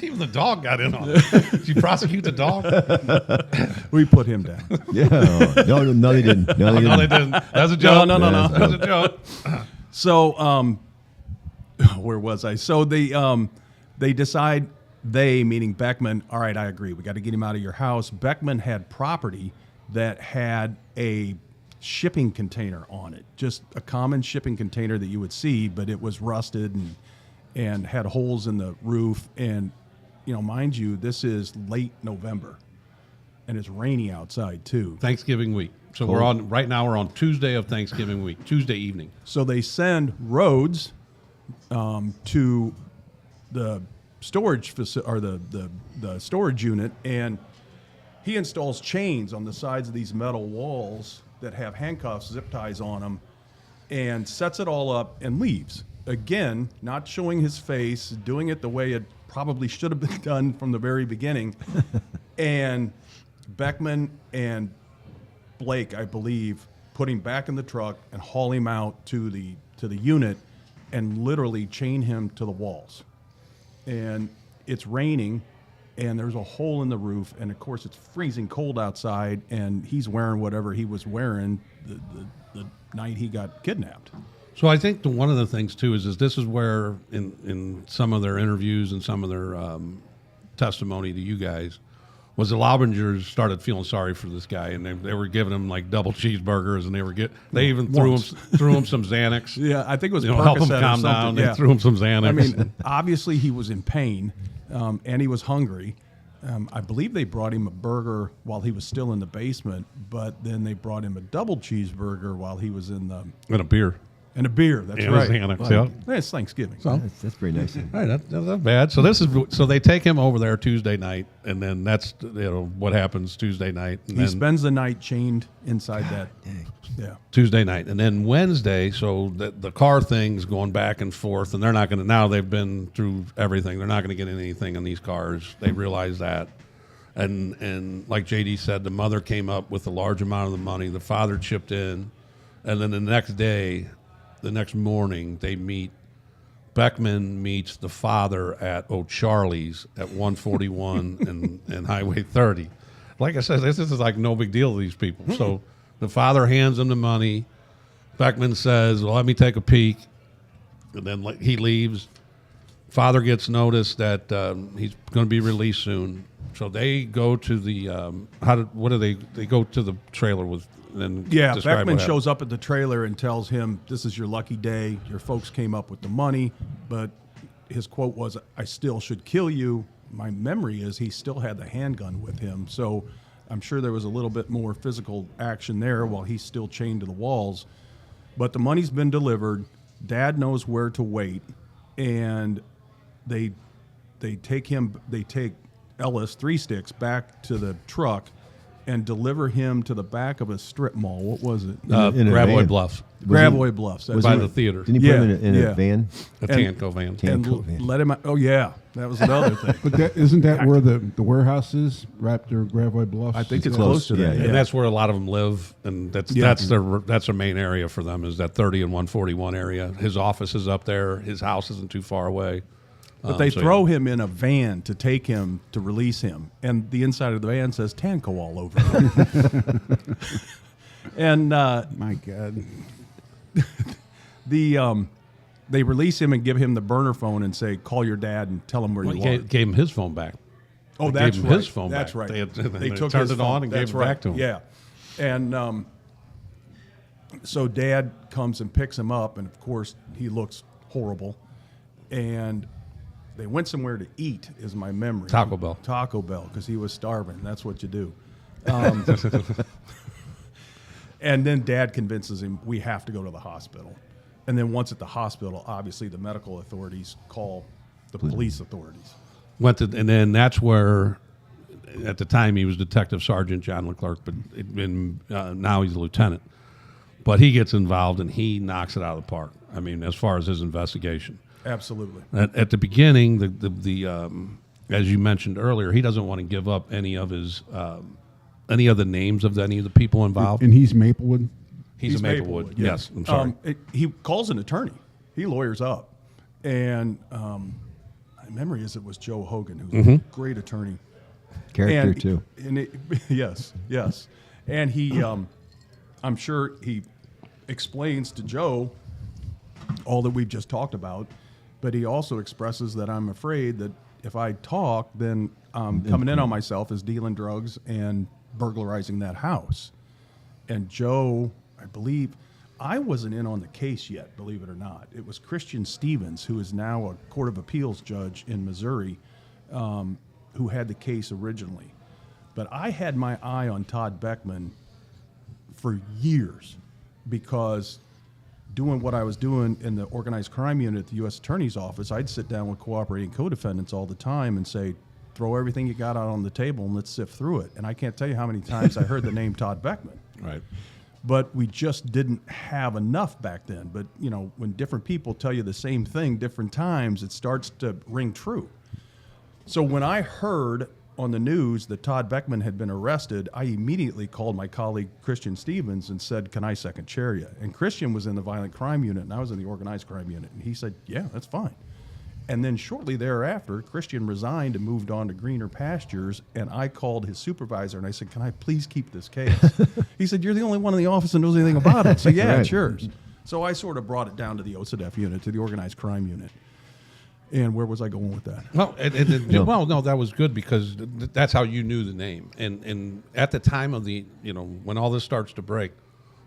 Even the dog got in on it. Did you prosecute the dog? we put him down. Yeah. No, they didn't. No, they No, they didn't. didn't. That's a joke. No. That's a joke. So, where was I? So they decide, they, meaning Beckman, all right, I agree. We got to get him out of your house. Beckman had property that had a shipping container on it, just a common shipping container that you would see, but it was rusted and had holes in the roof. And, mind you, this is late November, and it's rainy outside too. Thanksgiving week. So Cool. right now we're on Tuesday of Thanksgiving week, Tuesday evening. So they send Roades to the storage or the storage unit, and he installs chains on the sides of these metal walls that have handcuffs, zip ties on them, and sets it all up and leaves. Again, not showing his face, doing it the way it probably should have been done from the very beginning. And Beckman and Blake, I believe, put him back in the truck and haul him out to the unit and literally chain him to the walls. And it's raining, and there's a hole in the roof, and of course it's freezing cold outside, and he's wearing whatever he was wearing the night he got kidnapped. So I think one of the things too is this is where in some of their interviews and some of their testimony to you guys, was the Lavengers started feeling sorry for this guy, and they were giving him like double cheeseburgers, and they even threw him some Xanax. Yeah, I think it was help him Percocet or calm something. down. Yeah. They threw him some Xanax. I mean, obviously he was in pain, and he was hungry. I believe they brought him a burger while he was still in the basement, but then they brought him a double cheeseburger while he was in the and a beer. and a beer. That's And right. Xanax, yeah. It's Thanksgiving. That's pretty nice. All right, that's not bad. So so they take him over there Tuesday night, and then that's what happens Tuesday night. And He then spends the night chained inside that. Yeah. Tuesday night, and then Wednesday. So the car thing's going back and forth, and they're not going to. Now they've been through everything. They're not going to get anything on these cars. They realize that, and like JD said, the mother came up with a large amount of the money. The father chipped in, and then the next day, the next morning, they meet. Beckman meets the father at O'Charlie's at 141 and Highway 30. Like I said, this is like no big deal to these people. So the father hands him the money. Beckman says, well, let me take a peek. And then he leaves. Father gets notice that he's going to be released soon. So they go to the, they go to the trailer with, and Yeah, describe Beckman what happened. shows up at the trailer and tells him, this is your lucky day. Your folks came up with the money, but his quote was, I still should kill you. My memory is he still had the handgun with him. So I'm sure there was a little bit more physical action there while he's still chained to the walls. But the money's been delivered. Dad knows where to wait. And they take Ellis, 3 Sticks, back to the truck and deliver him to the back of a strip mall. What was it? in a Gravois van. Bluffs Gravois Bluffs. That's by right. the theater. Didn't he put him in Yeah. a van? A Tanco van. And Tanco van. let him out. Oh, yeah. That was another thing. But isn't that where the warehouse is, right there, Gravois Bluffs? I think it's close, close to that. yeah. And that's where a lot of them live, and that's their main area for them is that 30 and 141 area. His office is up there. His house isn't too far away. But they throw him in a van to take him, to release him. And the inside of the van says Tanco all over it. And My God. they release him and give him the burner phone and say, call your dad and tell him where Well, you he are. gave him his phone back. Oh, They that's gave him right. his phone That's back. right. They took turned his it phone. on and gave That's it right. back to him. Yeah. And so Dad comes and picks him up, and of course he looks horrible. And they went somewhere to eat, is my memory. Taco Bell. Taco Bell, because he was starving. That's what you do. And then Dad convinces him, we have to go to the hospital. And then once at the hospital, obviously the medical authorities call the police authorities. And then that's where, at the time he was Detective Sergeant John Leclerc, but now he's a lieutenant. But he gets involved and he knocks it out of the park. I mean, as far as his investigation. Absolutely. At the beginning, as you mentioned earlier, he doesn't want to give up any of the names of any of the people involved. And he's Maplewood? He's a Maplewood. Yes, I'm sorry. He calls an attorney. He lawyers up. And my memory is it was Joe Hogan, who's a great attorney. Character, And- too. Yes. And he, I'm sure he explains to Joe all that we've just talked about, but he also expresses that I'm afraid that if I talk, then I'm coming in on myself as dealing drugs and burglarizing that house. And Joe, I believe, I wasn't in on the case yet, believe it or not. It was Christian Stevens, who is now a Court of Appeals judge in Missouri, who had the case originally. But I had my eye on Todd Beckman for years because doing what I was doing in the organized crime unit at the U.S. Attorney's Office, I'd sit down with cooperating co-defendants all the time and say, throw everything you got out on the table and let's sift through it. And I can't tell you how many times I heard the name Todd Beckman. Right. But we just didn't have enough back then. But, you know, when different people tell you the same thing different times, it starts to ring true. So when I heard on the news that Todd Beckman had been arrested, I immediately called my colleague Christian Stevens and said, can I second chair you? And Christian was in the violent crime unit and I was in the organized crime unit. And he said, yeah, that's fine. And then shortly thereafter, Christian resigned and moved on to greener pastures. And I called his supervisor and I said, can I please keep this case? He said, you're the only one in the office that knows anything about it. So yeah, Right. it's yours. So I sort of brought it down to the OCDF unit, to the organized crime unit. And where was I going with that? Well, well, no, that was good because that's how you knew the name. And at the time of the, when all this starts to break,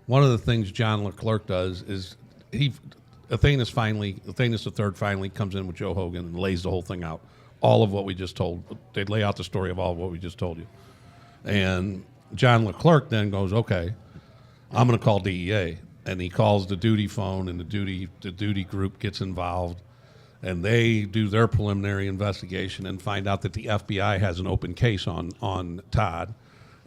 one of the things John LeClerc does is Athanas III finally comes in with Joe Hogan and lays the whole thing out. All of what we just told. They lay out the story of all of what we just told you. And John LeClerc then goes, okay, I'm going to call DEA. And he calls the duty phone, and the duty group gets involved. And they do their preliminary investigation and find out that the FBI has an open case on Todd.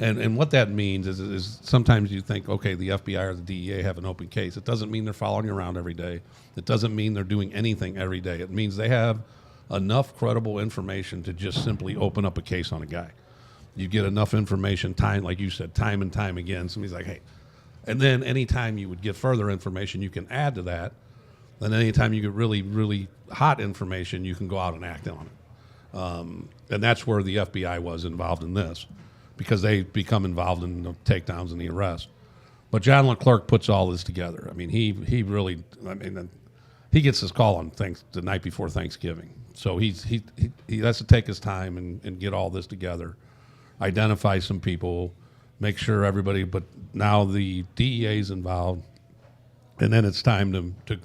And what that means is sometimes you think, okay, the FBI or the DEA have an open case. It doesn't mean they're following you around every day. It doesn't mean they're doing anything every day. It means they have enough credible information to just simply open up a case on a guy. You get enough information, like you said, time and time again. Somebody's like, hey. And then anytime you would get further information, you can add to that. And anytime you get really, really hot information, you can go out and act on it. And that's where the FBI was involved in this, because they become involved in the takedowns and the arrest. But John LeClerc puts all this together. I mean, he gets his call on the night before Thanksgiving. So he has to take his time and get all this together, identify some people, make sure everybody. But now the DEA is involved, and then it's time to go.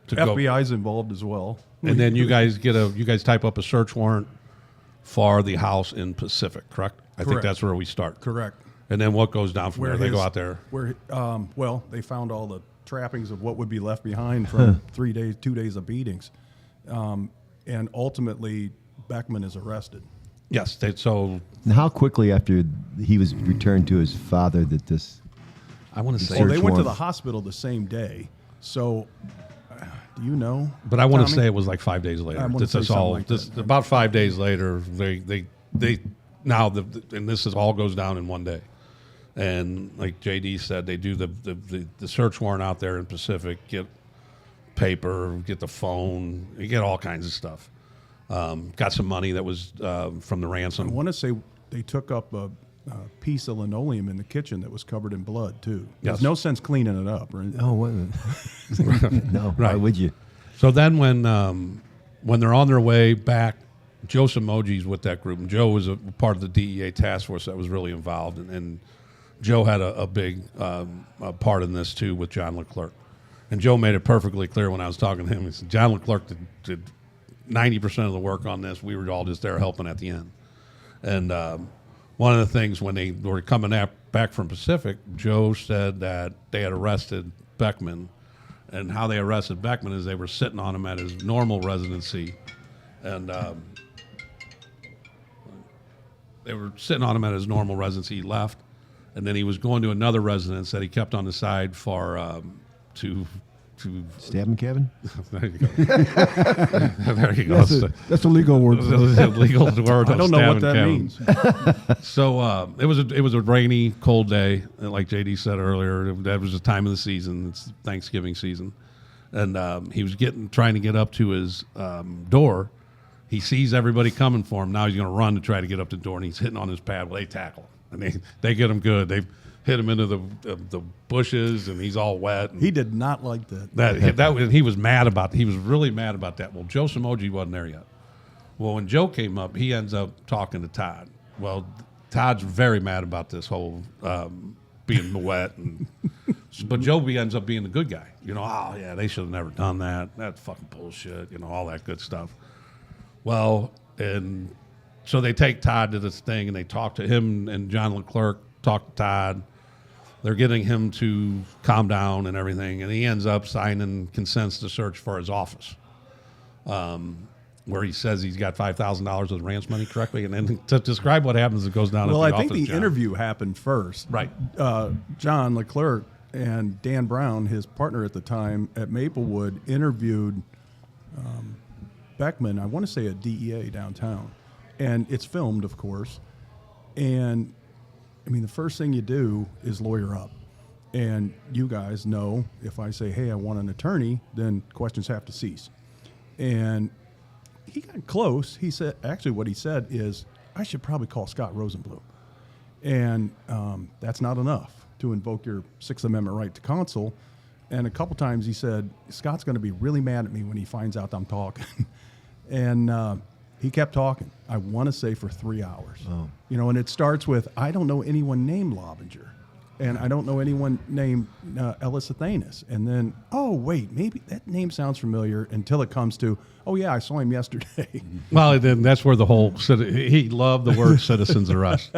FBI's involved as well. And then you guys type up a search warrant for the house in Pacific, correct? I think that's where we start. Correct. And then what goes down from there? They go out there. They found all the trappings of what would be left behind from 2 days of beatings. And ultimately, Beckman is arrested. Yes. And how quickly after he was returned to his father that this? I want to say. Well, they went to the hospital the same day. So, do you know? But I want to Tommy? say it was like 5 days later. I say something like that. About 5 days later, they and this is all goes down in one day. And like JD said, they do the search warrant out there in Pacific, get paper, get the phone, you get all kinds of stuff. Got some money that was from the ransom. I want to say they took up a piece of linoleum in the kitchen that was covered in blood too. There's no sense cleaning it up. Right? Oh, what? No, right. Why would you? So then when they're on their way back, Joe Samogi's with that group, and Joe was a part of the DEA task force that was really involved, and Joe had a big part in this too with John LeClerc. And Joe made it perfectly clear when I was talking to him. He said, John LeClerc did 90% of the work on this. We were all just there helping at the end. And one of the things when they were coming back from Pacific, Joe said that they had arrested Beckman. And how they arrested Beckman is they were sitting on him at his normal residency. And they were sitting on him at his normal residency. He left. And then he was going to another residence that he kept on the side for to Stabbing Kevin? There you go. There you go. That's a legal word. Legal word. I don't know what that means. So it was a rainy, cold day, like JD said earlier. That was the time of the season. It's Thanksgiving season, and he was trying to get up to his door. He sees everybody coming for him. Now he's going to run to try to get up to the door, and he's hitting on his pad. Well, they tackle him, and they get him good. They hit him into the bushes, and he's all wet. He did not like that. He was mad about. He was really mad about that. Well, Joe Samogi wasn't there yet. Well, when Joe came up, he ends up talking to Todd. Well, Todd's very mad about this whole being wet, but Joe ends up being the good guy. Oh yeah, they should have never done that. That's fucking bullshit. All that good stuff. Well, and so they take Todd to this thing, and they talk to him, and John LeClerc talk to Todd. They're getting him to calm down and everything, and he ends up signing consents to search for his office, where he says he's got $5,000 of ransom money correctly. And then to describe what happens, it goes down at the office. Well, I think the interview happened first. Right. John LeClerc and Dan Brown, his partner at the time at Maplewood, interviewed Beckman, I want to say at DEA downtown. And it's filmed, of course. And I mean, the first thing you do is lawyer up. And you guys know if I say, hey, I want an attorney, then questions have to cease. And he got close. He said, actually, what he said is, I should probably call Scott Rosenblum. And that's not enough to invoke your Sixth Amendment right to counsel. And a couple times he said, Scott's going to be really mad at me when he finds out I'm talking. And he kept talking. I want to say for 3 hours. Oh. You know, and it starts with, I don't know anyone named Lavender. And I don't know anyone named Ellis. And then, oh, wait, maybe that name sounds familiar until it comes to, oh, yeah, I saw him yesterday. Well, then that's where the whole he loved the word citizen's arrest.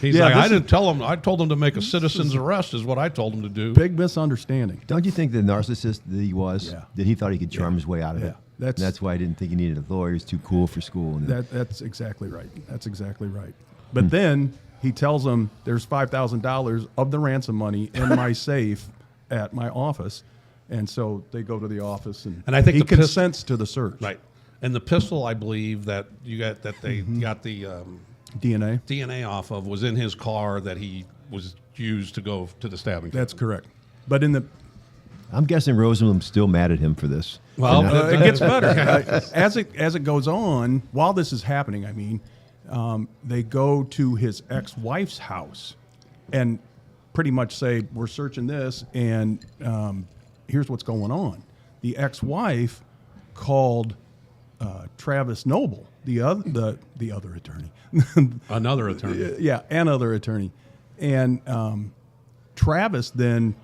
He's Yeah, like, this I didn't tell him. I told him to make a citizen's arrest is what I told him to do. Big misunderstanding. Don't you think the narcissist that he was, Yeah. that he thought he could charm his way out of Yeah. it? That's- That's why I didn't think he needed a lawyer. He was too cool for school. And That's exactly right. That's exactly right. But then he tells them there's $5,000 of the ransom money in my safe at my office. And so they go to the office and I think he the pis- consents to the search. Right. And the pistol, I believe that they got the DNA. DNA off of was in his car that he was used to go to the stabbing. That's correct. But in the I'm guessing Rosenblum's still mad at him for this. Well, it gets better as it goes on. While this is happening, I mean, they go to his ex-wife's house and pretty much say, "We're searching this, and here's what's going on." The ex-wife called Travis Noble, the other attorney, another attorney. yeah, another attorney, and Travis then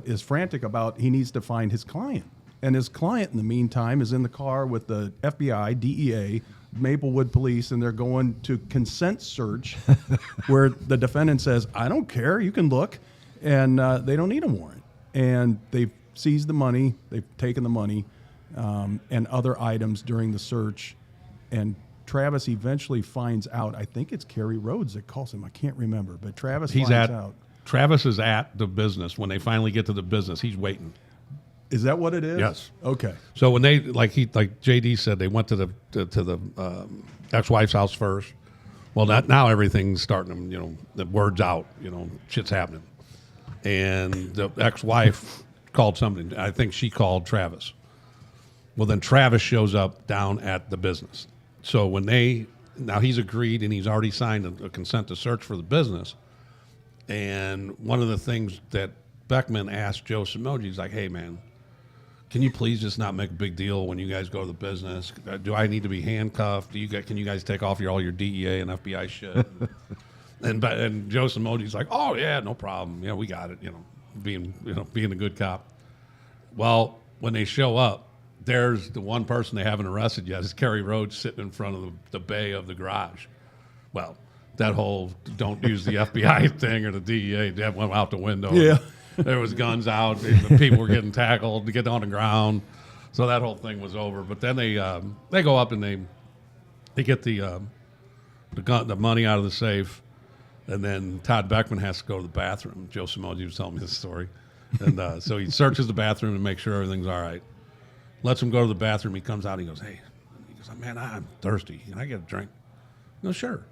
is frantic about he needs to find his client. And his client, in the meantime, is in the car with the FBI, DEA, Maplewood Police, and they're going to consent search where the defendant says, I don't care, you can look, and they don't need a warrant. And they've seized the money, they've taken the money and other items during the search. And Travis eventually finds out, I think it's Kerry Roades that calls him, I can't remember, but Travis finds out. Travis is at the business. When they finally get to the business, he's waiting. Is that what it is? Yes. Okay. So when they like JD said, they went to the ex-wife's house first. Well, now everything's starting. You know, the word's out. You know, shit's happening. And the ex-wife called somebody. I think she called Travis. Well, then Travis shows up down at the business. So when now he's agreed and he's already signed a consent to search for the business. And one of the things that Beckman asked Joe Simoji, he's like, hey, man, can you please just not make a big deal when you guys go to the business? Do I need to be handcuffed? Can you guys take off all your DEA and FBI shit? and Joe Simoji's like, oh, yeah, no problem. Yeah, we got it, being a good cop. Well, when they show up, there's the one person they haven't arrested yet. It's Kerry Roades sitting in front of the bay of the garage. Well, that whole don't use the FBI thing or the DEA, that went out the window. Yeah. There was guns out. The people were getting tackled to get on the ground. So that whole thing was over. But then they go up and they get the money out of the safe. And then Todd Beckman has to go to the bathroom. Joe Simoji was telling me this story. And so he searches the bathroom to make sure everything's all right. Lets him go to the bathroom. He comes out. He goes, man, I'm thirsty. Can I get a drink? No, sure.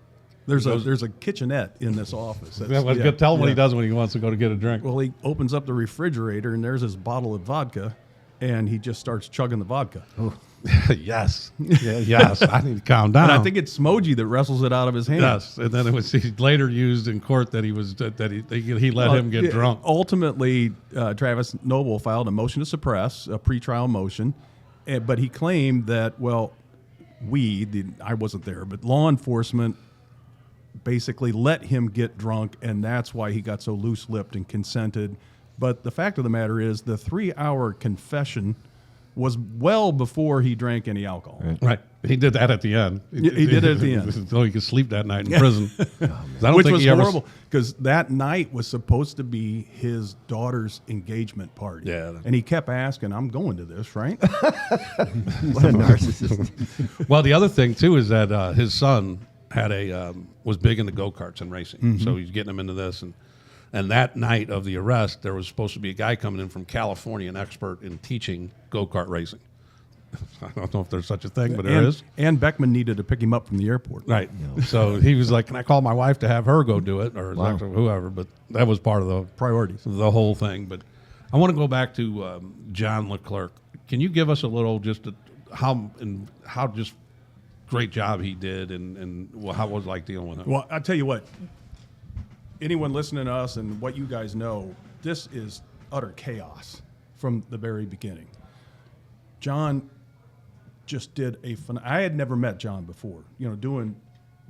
There's a kitchenette in this office. Tell him what he does when he wants to go to get a drink. Well, he opens up the refrigerator and there's his bottle of vodka, and he just starts chugging the vodka. Oh. Yes. Yes. I need to calm down. And I think it's Smoji that wrestles it out of his hand. Yes. And then it was later used in court that he let him get drunk. Ultimately, Travis Noble filed a motion to suppress, a pretrial motion, but he claimed that, I wasn't there, but law enforcement basically let him get drunk, and that's why he got so loose-lipped and consented. But the fact of the matter is the 3-hour confession was well before he drank any alcohol. Right. He did that at the end. He did it at the end. So he could sleep that night in prison. Which was horrible, because that night was supposed to be his daughter's engagement party. Yeah. And he kept asking, I'm going to this, right? What a narcissist. Well, the other thing, too, is that his son was big into go-karts and racing. Mm-hmm. So he's getting him into this. And that night of the arrest, there was supposed to be a guy coming in from California, an expert in teaching go-kart racing. I don't know if there's such a thing, but there is. And Beckman needed to pick him up from the airport. Right. So he was like, can I call my wife to have her go do it? Or whoever. But that was part of the priorities, the whole thing. But I want to go back to John Leclerc. Can you give us a little how just great job he did and how it was like dealing with him? Well, I'll tell you what. Anyone listening to us and what you guys know, this is utter chaos from the very beginning. John just did I had never met John before. You know, doing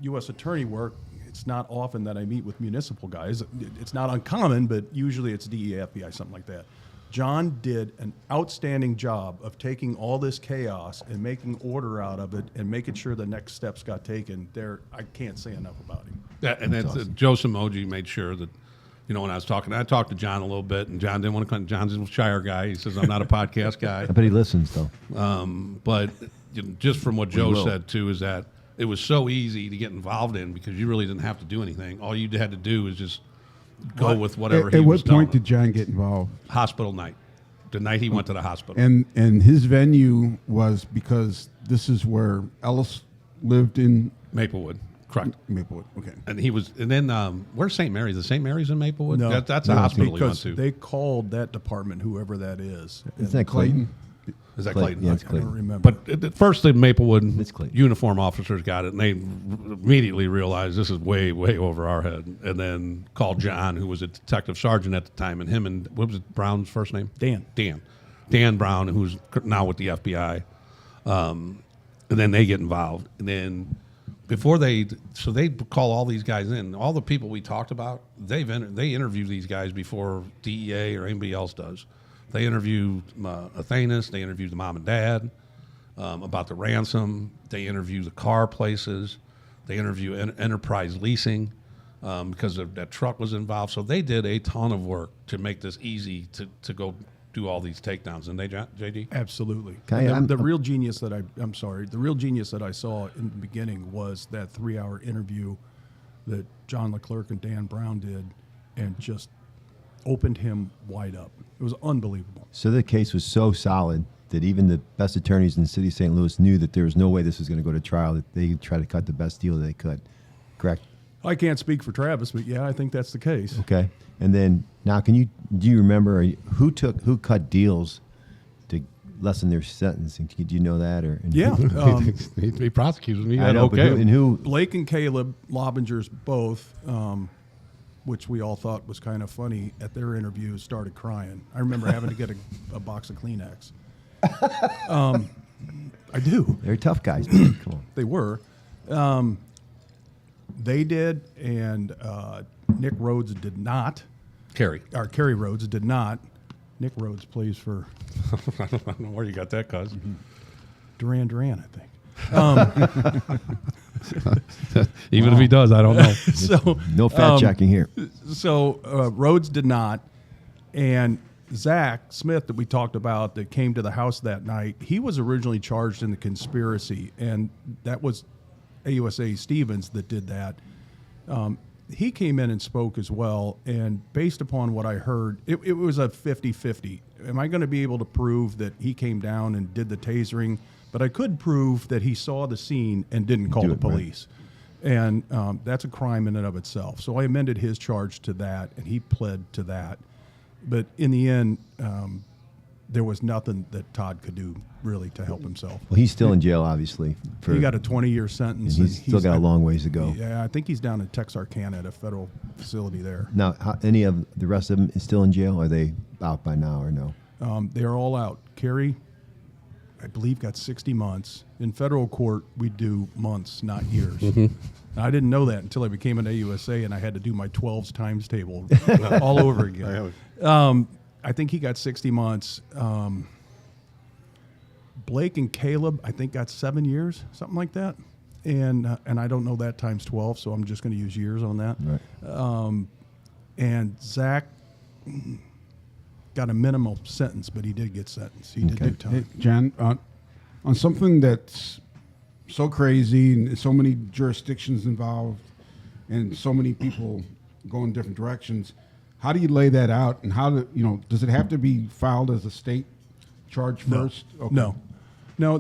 U.S. attorney work, it's not often that I meet with municipal guys. It's not uncommon, but usually it's DEA, FBI, something like that. John did an outstanding job of taking all this chaos and making order out of it and making sure the next steps got taken. I can't say enough about him. Yeah, and that's Joe Samoji made sure that, you know, when I talked to John a little bit, and John didn't want to come. John's a shyer guy. He says, I'm not a podcast guy. I bet he listens though. But you know, just from what Joe will. said too, is that it was so easy to get involved in because you really didn't have to do anything. All you had to do was just go with whatever At he was what point telling did John get involved? Hospital night. The night he went to the hospital. And his venue was because this is where Ellis lived in Maplewood. Correct. Maplewood. Okay. And he was, and then where's St. Mary's? Is St. Mary's in Maplewood? No, That's a hospital he went because to. they called that department, whoever that is. Isn't that Clayton? Is that Clayton, Clayton? yeah, it's I don't Clayton. remember. But at first, the Maplewood It's Clayton. uniform officers got it, and they immediately realized this is way, way over our head. And then called John, who was a detective sergeant at the time, and him and what was Brown's first name? Dan Brown, who's now with the FBI. And then they get involved, and then before they call all these guys in. All the people we talked about, they interview these guys before DEA or anybody else does. They interview Athanas. They interview the mom and dad about the ransom. They interview the car places. They interview Enterprise Leasing because that truck was involved. So they did a ton of work to make this easy to go do all these takedowns. And they, JD? Absolutely. Okay, And the real genius that the real genius that I saw in the beginning was that 3-hour interview that John Leclerc and Dan Brown did, and just opened him wide up. It was unbelievable. So the case was so solid that even the best attorneys in the city of St. Louis knew that there was no way this was going to go to trial, that they tried to cut the best deal they could. Correct? I can't speak for Travis, but yeah, I think that's the case. Okay. And then now, do you remember who cut deals to lessen their sentence? Do you know that? Or Yeah. He prosecuted me. I know, but who? Blake and Caleb Lavengers both, which we all thought was kind of funny at their interviews, started crying. I remember having to get a box of Kleenex. I do. They're tough guys. Man. Come on. They were. They did, and Nick Roades did not. Kerry. Or Kerry Roades did not. Nick Roades plays for I don't know where you got that, cuz. Duran, I think. Even if he does, I don't know. So No fact checking here. So Rhodes did not, and Zach Smith that we talked about that came to the house that night, he was originally charged in the conspiracy, and that was AUSA Stevens that did that. He came in and spoke as well, and based upon what I heard, it was a 50-50. Am I going to be able to prove that he came down and did the tasering? But I could prove that he saw the scene and didn't call the police. And that's a crime in and of itself. So I amended his charge to that, and he pled to that. But in the end, there was nothing that Todd could do really to help himself. Well, he's still in jail, obviously. He got a 20-year sentence. And he's still got a long ways to go. Yeah, I think he's down in Texarkana at a federal facility there. Now, any of the rest of them is still in jail? Are they out by now or no? They are all out. Kerry, I believe, got 60 months. In federal court, we do months, not years. Now, I didn't know that until I became an AUSA, and I had to do my 12s times table all over again. I think he got 60 months. Blake and Caleb, I think, got 7 years, something like that. And I don't know that times 12, so I'm just going to use years on that. Right. And Zach got a minimal sentence, but he did get sentenced. He did do time. Hey, John, on something that's so crazy and so many jurisdictions involved and so many people going different directions, how do you lay that out? And how does it have to be filed as a state charge first? Okay. No.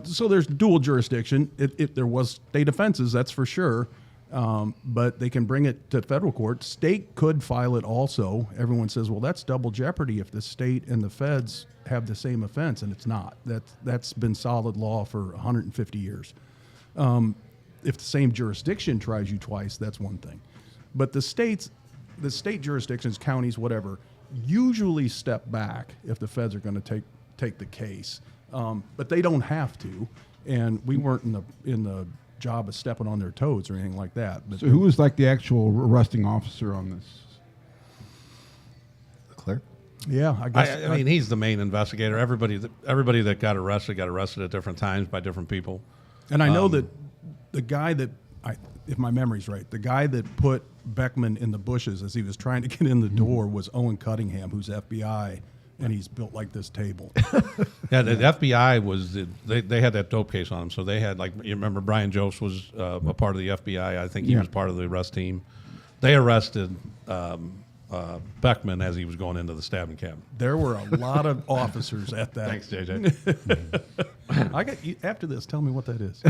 So there's dual jurisdiction. If there was state offenses, that's for sure. But they can bring it to federal court. State could file it also. Everyone says, well, that's double jeopardy if the state and the feds have the same offense, and it's not. That's been solid law for 150 years. If the same jurisdiction tries you twice, that's one thing. But the state jurisdictions, counties, whatever, usually step back if the feds are going to take the case. But they don't have to. and we weren't in the job of stepping on their toes or anything like that. But So who was like the actual arresting officer on this? Clerk? yeah, I guess. I mean, he's the main investigator. Everybody that got arrested at different times by different people. And I know that the guy that, if my memory's right, the guy that put Beckman in the bushes as he was trying to get in the door was Owen Cunningham, who's FBI, and he's built like this table. Yeah, the FBI was they had that dope case on him. So they had, like, you remember Brian Joseph was a part of the FBI. I think he was part of the arrest team. They arrested Beckman as he was going into the stabbing cabin. There were a lot of officers at that. Thanks, JJ. I got you, after this. Tell me what that is.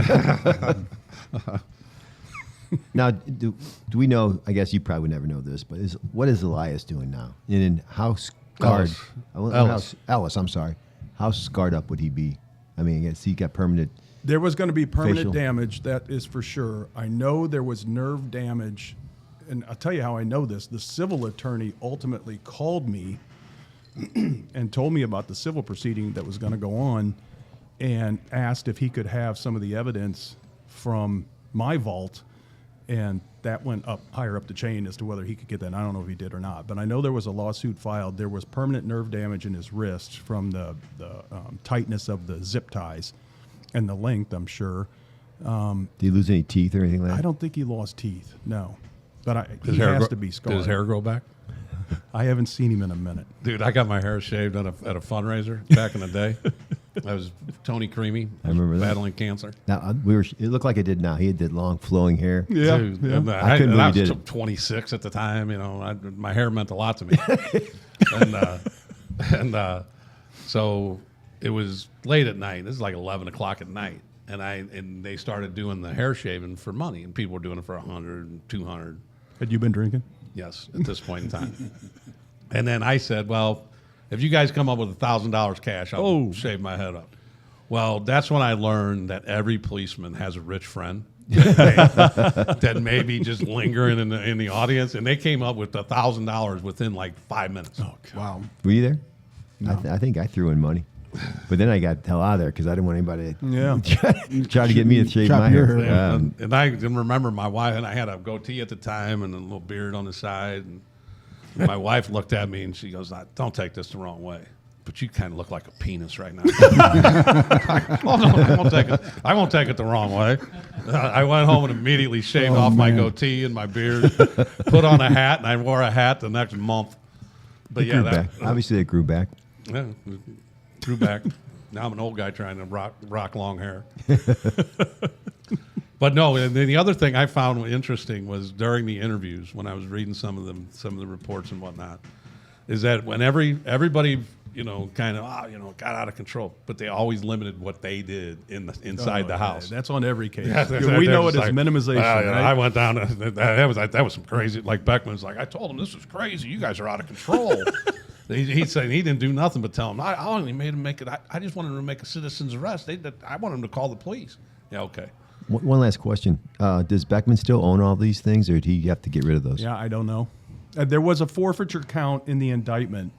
Now, do we know? I guess you probably would never know this, but what is Elias doing now? And then how scarred? Ellis. I'm sorry. How scarred up would he be? I mean, I guess he got permanent. There was going to be permanent Facial. damage. That is for sure. I know there was nerve damage, and I'll tell you how I know this. The civil attorney ultimately called me and told me about the civil proceeding that was going to go on, and asked if he could have some of the evidence from my vault. And that went up higher up the chain as to whether he could get that. And I don't know if he did or not, but I know there was a lawsuit filed. There was permanent nerve damage in his wrist from the tightness of the zip ties and the length, I'm sure. Did he lose any teeth or anything like that? I don't think he lost teeth, no. But His he hair has grow- to be Did scarred. his hair grow back? I haven't seen him in a minute. Dude, I got my hair shaved at a fundraiser back in the day. I was Tony Creamy. I remember that. Battling cancer. Now it looked like it did now. He had that long flowing hair. Yeah, Dude, yeah. and I couldn't I believe he was did it. 26 at the time. You know, my hair meant a lot to me. and so it was late at night. This is like 11 o'clock at night. And they started doing the hair shaving for money. And people were doing it for 100 and 200. Had you been drinking? Yes, at this point in time. And then I said, well, if you guys come up with $1,000 cash, I'll shave my head up. Well, that's when I learned that every policeman has a rich friend that may be just lingering in the audience. And they came up with $1,000 within like 5 minutes. Oh, God. Wow. Were you there? No. I think I threw in money, but then I got the hell out of there because I didn't want anybody Yeah. try to get me to shave Chop my your hair. hair. And I can remember my wife, and I had a goatee at the time and a little beard on the side. And my wife looked at me and she goes, "Don't take this the wrong way, but you kind of look like a penis right now." Oh, no, I won't take it the wrong way. I went home and immediately shaved off my goatee and my beard, put on a hat, and I wore a hat the next month. But It grew back. Obviously, it grew back. Yeah, grew back. Now I'm an old guy trying to rock long hair. But no, and then the other thing I found interesting was during the interviews when I was reading some of the reports and whatnot, is that when everybody kind of got out of control, but they always limited what they did inside the house. That's on every case. Yeah, We know it just as like, minimization. "Well, Right? I went down. That was some crazy. Like Beckman's like, I told him this was crazy. You guys are out of control. He said he didn't do nothing but tell him. I only made him make it. I just wanted him to make a citizen's arrest. I want him to call the police. Yeah, okay. One last question: does Beckman still own all these things, or do you have to get rid of those? Yeah, I don't know. There was a forfeiture count in the indictment.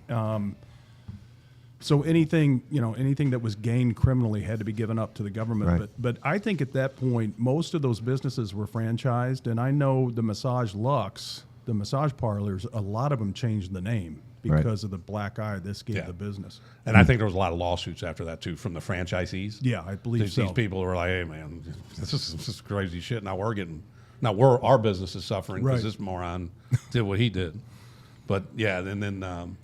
So anything that was gained criminally had to be given up to the government. Right. But I think at that point, most of those businesses were franchised. And I know the massage LuXe, the massage parlors, a lot of them changed the name because of the black eye this gave the business. And I think there was a lot of lawsuits after that too from the franchisees. Yeah, I believe These so. people were like, "Hey, man, this is crazy shit." Now our business is suffering because Right. this moron did what he did. But yeah, and then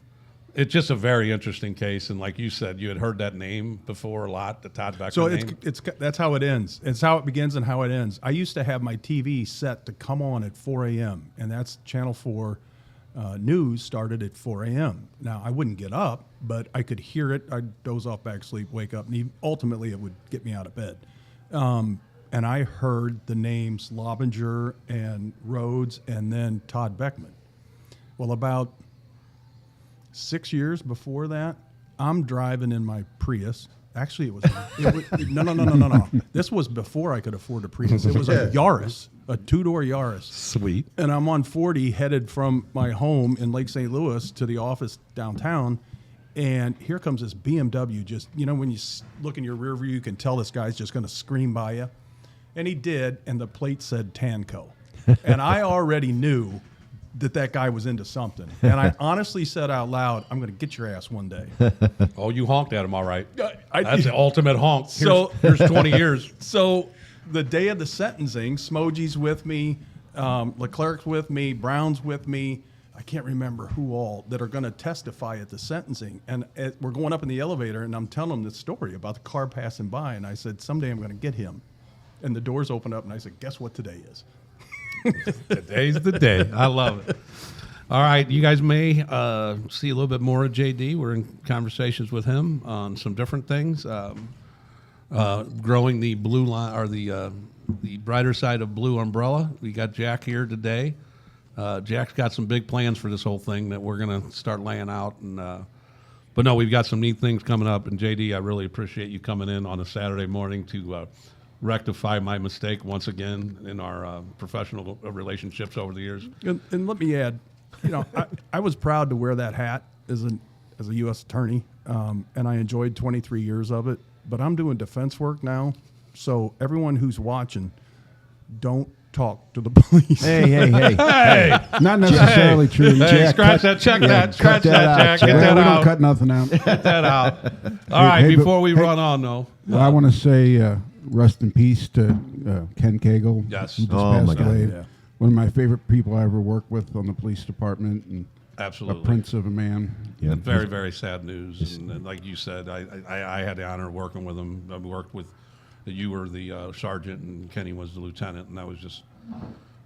it's just a very interesting case. And like you said, you had heard that name before a lot, the Todd Beckman So name. that's how it ends. It's how it begins and how it ends. I used to have my TV set to come on at 4 a.m. and that's Channel 4 news started at 4 a.m. Now I wouldn't get up, but I could hear it. I'd doze off, back sleep, wake up, and ultimately it would get me out of bed. And I heard the names Lavender and Roades and then Todd Beckman. Well, about 6 years before that, I'm driving in my Prius. Actually, it was no. This was before I could afford a Prius. It was a Yaris, a two-door Yaris. Sweet. And I'm on 40 headed from my home in Lake St. Louis to the office downtown. And here comes this BMW. Just, you know, when you look in your rear view, you can tell this guy's just going to scream by you. And he did, and the plate said Tanco. And I already knew that guy was into something. And I honestly said out loud, I'm going to get your ass one day. Oh, you honked at him, all right. I That's the ultimate honk. So- Here's 20 years. So the day of the sentencing, Smogy's with me, Leclerc's with me, Brown's with me. I can't remember who all that are going to testify at the sentencing. And we're going up in the elevator, and I'm telling them this story about the car passing by. And I said, someday I'm going to get him. And the doors opened up, and I said, guess what today is? Today's the day. I love it. All right, you guys may see a little bit more of JD. We're in conversations with him on some different things. Growing the blue line, or the brighter side of Blue Umbrella. We got Jack here today. Jack's got some big plans for this whole thing that we're going to start laying out. And but no, we've got some neat things coming up. And JD, I really appreciate you coming in on a Saturday morning to rectify my mistake once again in our professional relationships over the years. And let me add, you know, I was proud to wear that hat as a U.S. attorney, and I enjoyed 23 years of it. But I'm doing defense work now, so everyone who's watching, don't talk to the police. Hey. Hey, Not necessarily true. hey, Jack, scratch cut- that, check yeah, that, scratch cut that, that out, Jack. Get Jack. that we don't out. cut nothing out. Get that out. All right, hey, but- before we hey, run on, though. Well, I want to say rest in peace to Ken Cagle. Yes. Who just Oh, my passed God. away. Yeah. One of my favorite people I ever worked with on the police department, and Absolutely. a prince of a man. Yeah. Very, very sad news. And like you said, I had the honor of working with him. I worked with, you were the sergeant and Kenny was the lieutenant, and that was just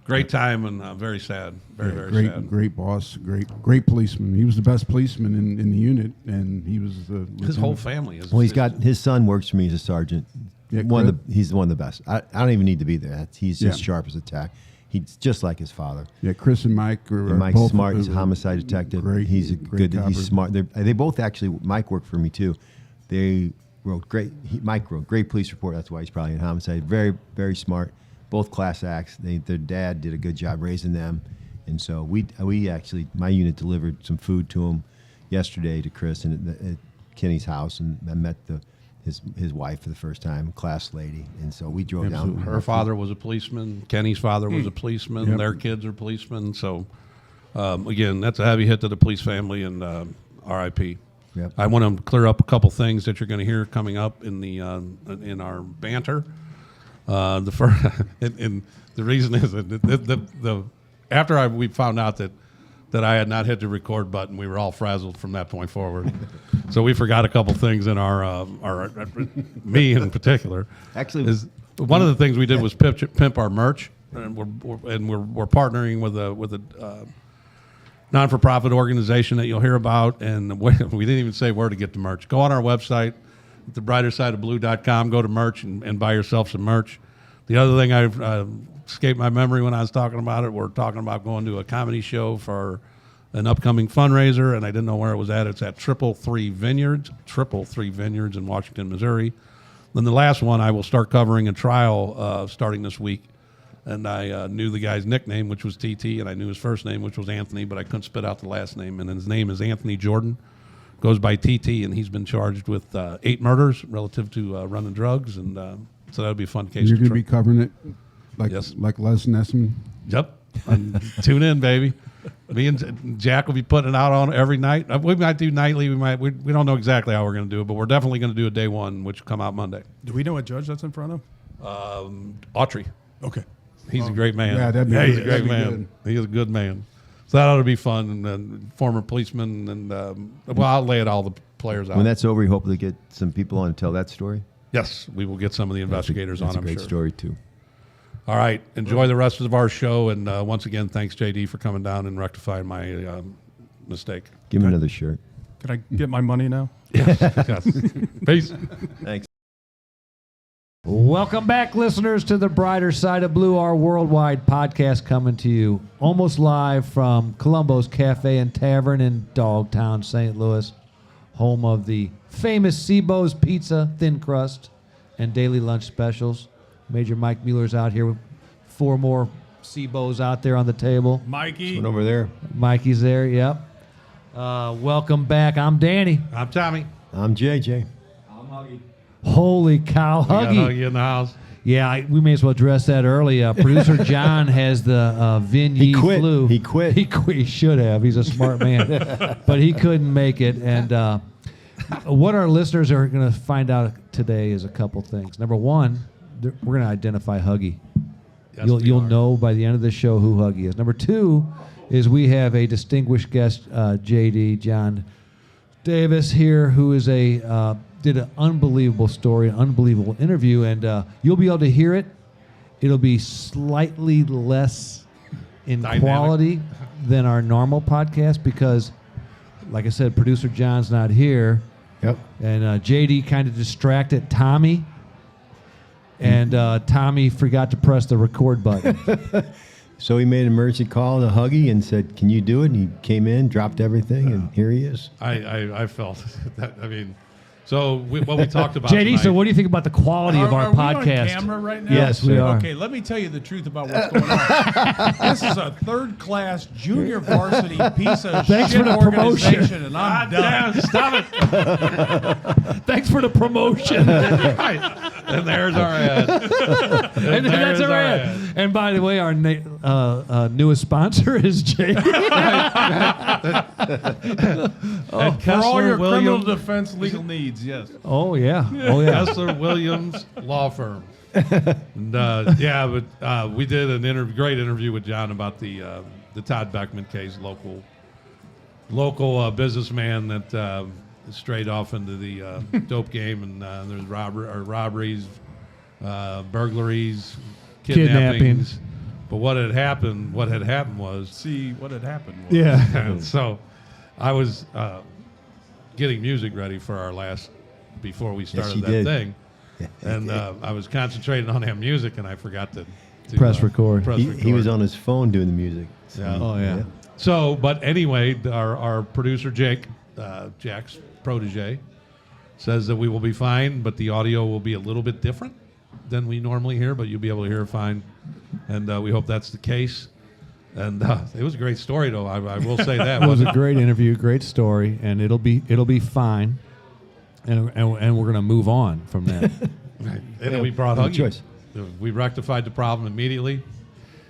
great time and very sad. Very, very great, sad. great boss, great policeman. He was the best policeman in the unit, and he was the His whole lieutenant. family is. Well, his son works for me as a sergeant. Yeah, He's one of the best. I don't even need to be there. He's just Yeah. sharp as a tack. He's just like his father. Yeah, Chris and Mike are And Mike's both smart. He's a homicide detective. Great, He's great good. He's coppers. smart. They both actually. Mike worked for me too. They wrote great. Mike wrote great police report. That's why he's probably in homicide. Very, very smart. Both class acts. Their dad did a good job raising them, and so we actually, my unit delivered some food to him yesterday to Chris and at Kenny's house, and I met his wife for the first time, class lady, and so we drove down. Her father was a policeman. Kenny's father was a policeman. Yep. Their kids are policemen. So, again, that's a heavy hit to the police family, and RIP. Yep. I want to clear up a couple things that you're going to hear coming up in the in our banter. The first, and the reason is that the after we found out that I had not hit the record button, we were all frazzled from that point forward. So we forgot a couple things in our me in particular. Actually, is one of the things we did was pimp our merch, and we're partnering with a non-for-profit organization that you'll hear about, and we didn't even say where to get the merch. Go on our website, thebrightersideofblue.com, go to merch and buy yourself some merch. The other thing I've escaped my memory when I was talking about it, we're talking about going to a comedy show for an upcoming fundraiser, and I didn't know where it was at. It's at 333 Vineyards in Washington, Missouri. Then the last one, I will start covering a trial starting this week. And I knew the guy's nickname, which was TT, and I knew his first name, which was Anthony, but I couldn't spit out the last name. And his name is Anthony Jordan, goes by TT, and he's been charged with 8 murders relative to running drugs. And so that would be a fun case. You're going to be covering it like Yes. like Les Nessman. Yep. Tune in, baby. Me and Jack will be putting it out on every night. We might do nightly. We don't know exactly how we're going to do it, but we're definitely going to do a day one, which will come out Monday. Do we know a judge that's in front of? Autry. Okay. He's a great man. Yeah, that'd be he's good. a great That'd be man. He is a good man. So that ought to be fun. And former policeman, and well, I'll lay it all the players out. when that's over, you hope to get some people on and tell that story. Yes, we will get some of the investigators That's on. a great I'm sure. story too. All right, enjoy the rest of our show, and once again, thanks JD for coming down and rectifying my mistake. Give me another shirt. Can I get my money now? Yes. Peace. Thanks. Welcome back, listeners, to the Brighter Side of Blue, our worldwide podcast coming to you almost live from Columbo's Cafe and Tavern in Dogtown, St. Louis, home of the famous Seabo's Pizza, thin crust, and daily lunch specials. Major Mike Mueller's out here with 4 more Seabo's out there on the table. Mikey. One over there. Mikey's there, yep. Welcome back. I'm Danny. I'm Tommy. I'm JJ. Holy cow, We got Huggy. Huggy in the house. Yeah, we may as well address that early. Producer John has the Vin Yee He quit. flu. He quit. He should have. He's a smart man. But he couldn't make it. And what our listeners are going to find out today is a couple things. Number one, we're going to identify Huggy. Yes, You'll know by the end of the show who Huggy is. Number two is we have a distinguished guest, JD, John Davis here, who is did an unbelievable story, an unbelievable interview, and you'll be able to hear it. It'll be slightly less in Dynamic. quality than our normal podcast because, like I said, producer John's not here, Yep. and JD kind of distracted Tommy, and Tommy forgot to press the record button. So he made an emergency call to Huggy and said, "Can you do it?" And he came in, dropped everything, and here he is. I felt that. I mean, so what we talked about. JD, so tonight- what do you think about the quality of our Are we podcast? on camera right now? Yes, we are. Okay, let me tell you the truth about what's going on. This is a third-class junior varsity piece of Thanks shit for the promotion. organization, and I'm done. Damn, stop it! Thanks for the promotion. Right. And there's our ad. And that's all right. And by the way, our newest sponsor is JD. And For all your Kessler criminal Williams, defense legal needs, yes. Oh yeah. Oh yeah. Kessler Williams Law Firm. And, we did an great interview with John about the Todd Beckman case, local businessman that strayed off into the dope game, and there's robberies, burglaries, kidnappings. But what had happened was, See, what had happened was... Yeah. so I was getting music ready for our before we started you that did. thing. And I was concentrating on that music, and I forgot to Press record. Press He record. was on his phone doing the music. Yeah. Oh yeah. So, but anyway, our producer Jake, Jack's protege, says that we will be fine, but the audio will be a little bit different than we normally hear, but you'll be able to hear it fine, and we hope that's the case. And it was a great story, though. I will say that. It was a great interview, great story, and it'll be fine. And we're gonna move on from that. Right. And we brought No Huggy. choice. We rectified the problem immediately.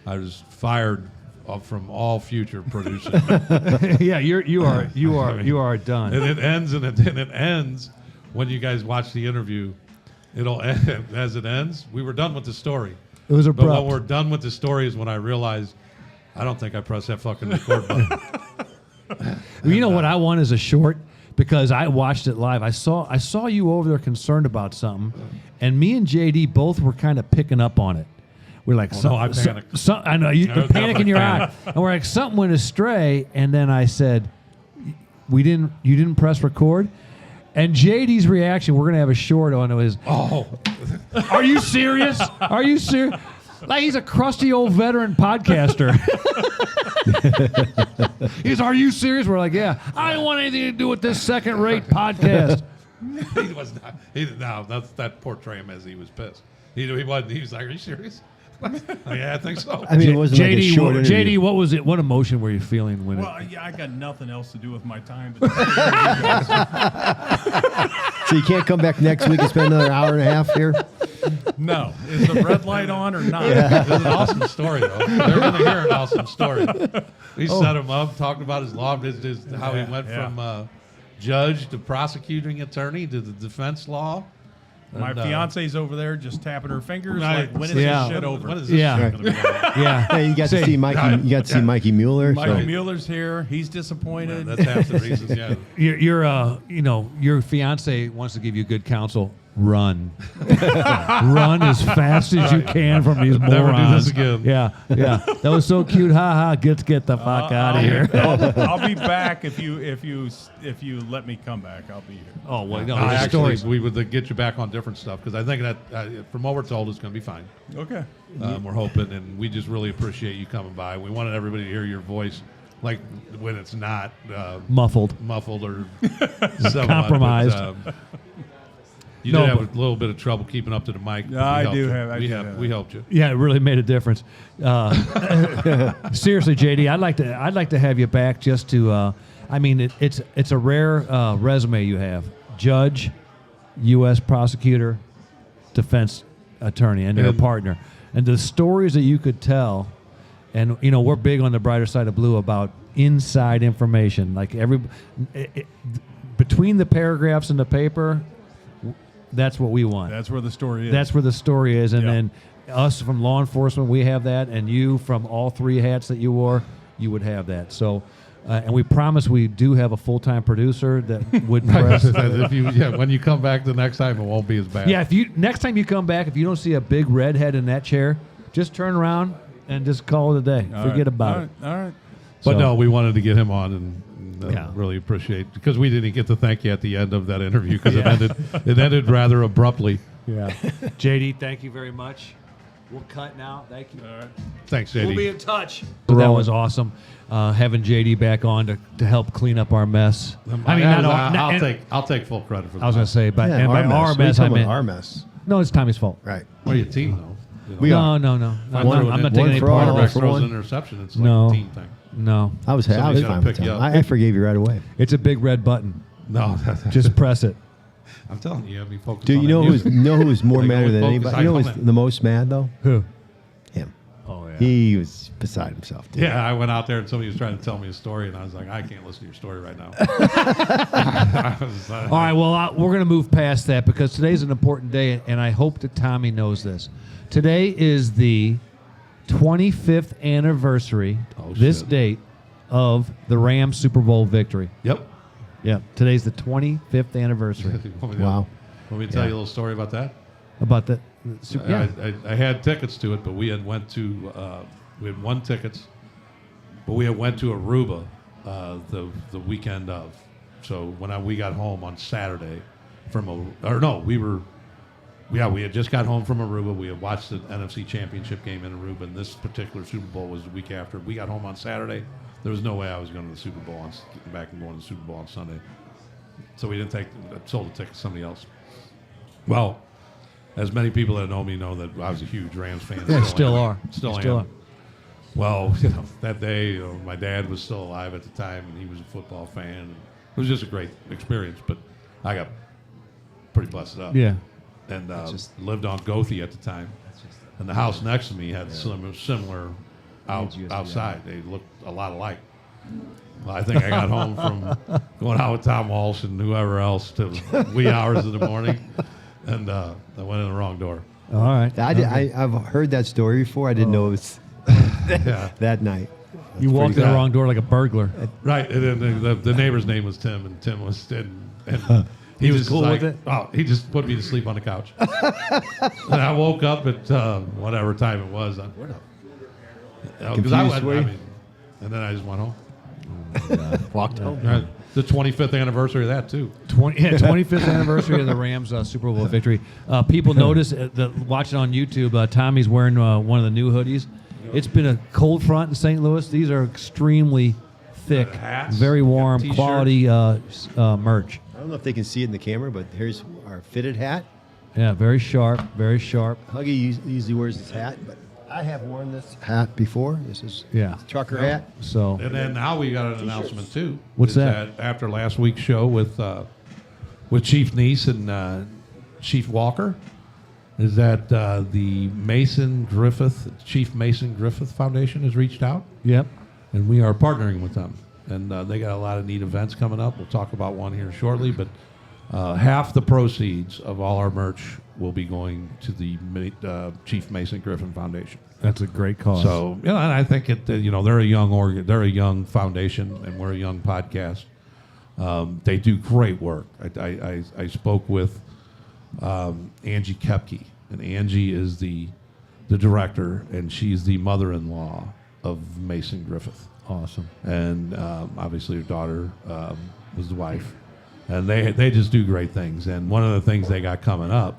I was fired from all future producing. Yeah, you are done. And it ends when you guys watch the interview. It'll end, as it ends. We were done with the story. It was But when abrupt. we're done with the story is when I realized I don't think I pressed that fucking record button. You know what I want is a short because I watched it live. I saw you over there concerned about something, and me and JD both were kind of picking up on it. We're like, no, I panicked. I know the was panic in your eye, and we're like, something went astray. And then I said, you didn't press record. And JD's reaction, we're gonna have a short on it. Is, Oh, are you serious? Are you serious? Like he's a crusty old veteran podcaster. Are you serious? We're like, yeah. I don't want anything to do with this second-rate podcast. he was not. No, that portray him as he was pissed. He wasn't. He was like, "Are you serious?" Yeah, I think so. I mean, it wasn't like a short interview. JD, what was it? What emotion were you feeling when Well, it? yeah, I got nothing else to do with my time. But So you can't come back next week and spend another hour and a half here? no, is the red light on or not? It was an awesome story, though. They're going to hear an awesome story. We set him up, talking about his law, how he went from judge to prosecuting attorney to the defense law. My And, fiance's over there just tapping her fingers Right. like, when is Yeah. this shit over? When is this Yeah. shit going to be over? Yeah, Hey, you got to see Mikey. You got to see Mikey Mueller. Mikey So. Mueller's here. He's disappointed. That's half the reasons. Yeah. your fiance wants to give you good counsel. Run, run as fast as you can from these morons. Never do this again. Yeah, that was so cute. Ha ha. Get the fuck out of here. I'll be back if you let me come back. I'll be here. Oh well, no, No, the actually, stories. we would get you back on different stuff because I think that from what we're told, it's going to be fine. Okay. We're hoping, and we just really appreciate you coming by. We wanted everybody to hear your voice, like when it's not Muffled. or somewhat, Compromised. But, you No, did have but- a little bit of trouble keeping up to the mic. but Yeah, I we helped do you. have- I We do have. have We that. helped you. Yeah, it really made a difference. Seriously, JD, I'd like to have you back just to. I mean, it's a rare resume you have: judge, U.S. prosecutor, defense attorney, and their partner. And the stories that you could tell, and we're big on the brighter side of blue about inside information. Like between the paragraphs in the paper, that's what we want. That's where the story is. That's where the story is, and Yep. then us from law enforcement, we have that, and you from all three hats that you wore, you would have that. So, and we promise we do have a full-time producer that would press. When you come back the next time, it won't be as bad. Yeah, next time you come back, if you don't see a big red head in that chair, just turn around and just call it a day. All Forget right. about All it. right. All right. But So- no, we wanted to get him on and Yeah. really appreciate, because we didn't get to thank you at the end of that interview because it ended rather abruptly. Yeah. JD, thank you very much. We'll cut now. Thank you. All right. Thanks, We'll be JD. in touch. So that was awesome. Having JD back on to help clean up our mess. I mean, not all, I'll take full credit for that. I was going to say, but Yeah, and by our our mess. What are you mess, I talking meant about, our mess. no, it's Tommy's fault. Right. What are you, team though? We No, are. no. I'm One not taking any for part all, of for it. throws one. an interception. It's like No. a team thing. No, I was Somebody's fine gotta with pick you Tom. up. I forgave you right away. it's a big red button. No, Just press it. I'm telling you, be focused. Dude, on you that know who's music. more Like, madder only than focus anybody? on You know who's comment. the most mad though? Who? Him. Oh yeah. He was beside himself. Dude. Yeah, I went out there and somebody was trying to tell me a story, and I was like, I can't listen to your story right now. I was, All right, well, we're going to move past that because today's an important day, and I hope that Tommy knows this. Today is the 25th anniversary, this shit. date, of the Rams Super Bowl victory. Yep. Yeah, today's the 25th anniversary. Want me to- Wow. Want me to tell you a little story about that? About the Super yeah. I had tickets to it, but we had went to we had won tickets, but we had went to Aruba the weekend of. So when we got home on Saturday we had just got home from Aruba. We had watched the NFC Championship game in Aruba, and this particular Super Bowl was the week after. We got home on Saturday. There was no way I was going to the Super Bowl getting back and going to the Super Bowl on Sunday. So we didn't sold the ticket to somebody else. Well, as many people that know me know that I was a huge Rams fan. Yeah, still are. Still Still am. are. Well, that day, my dad was still alive at the time, and he was a football fan. It was just a great experience, but I got pretty busted up. Yeah. And lived on Gothey at the time. And the house next to me had similar outside. They looked a lot alike. Well, I think I got home from going out with Tom Walsh and whoever else to wee hours of the morning, and I went in the wrong door. All right. I've heard that story before. I didn't know it was Yeah. that night. You walked in the sad. wrong door like a burglar. Right, and then the neighbor's name was Tim, and Tim was and he was just cool like, with it? Oh, he just put me to sleep on the couch, and I woke up at whatever time it was. Because and then I just went home. Walked home. Right. The 25th anniversary of that too. 25th anniversary of the Rams Super Bowl victory. People notice watching on YouTube. Tommy's wearing one of the new hoodies. It's been a cold front in St. Louis. These are extremely thick, Hats, very warm, t-shirts. quality merch. I don't know if they can see it in the camera, but here's our fitted hat. Yeah, very sharp, very sharp. Huggy usually wears this hat, but I have worn this hat before. This is Yeah. trucker hat. So And then now we got an announcement too. What's Is that? After last week's show with Chief Neese and Chief Walker, is that the Chief Mason Griffith Foundation has reached out, yep. and we are partnering with them. And they got a lot of neat events coming up. We'll talk about one here shortly, but half the proceeds of all our merch will be going to the Chief Mason Griffin Foundation. That's a great cause. So, and I think they're a young they're a young foundation, and we're a young podcast. They do great work. I spoke with Angie Kepke, and Angie is the director, and she's the mother-in-law of Mason Griffith. Awesome. And obviously her daughter was the wife, and they just do great things. And one of the things they got coming up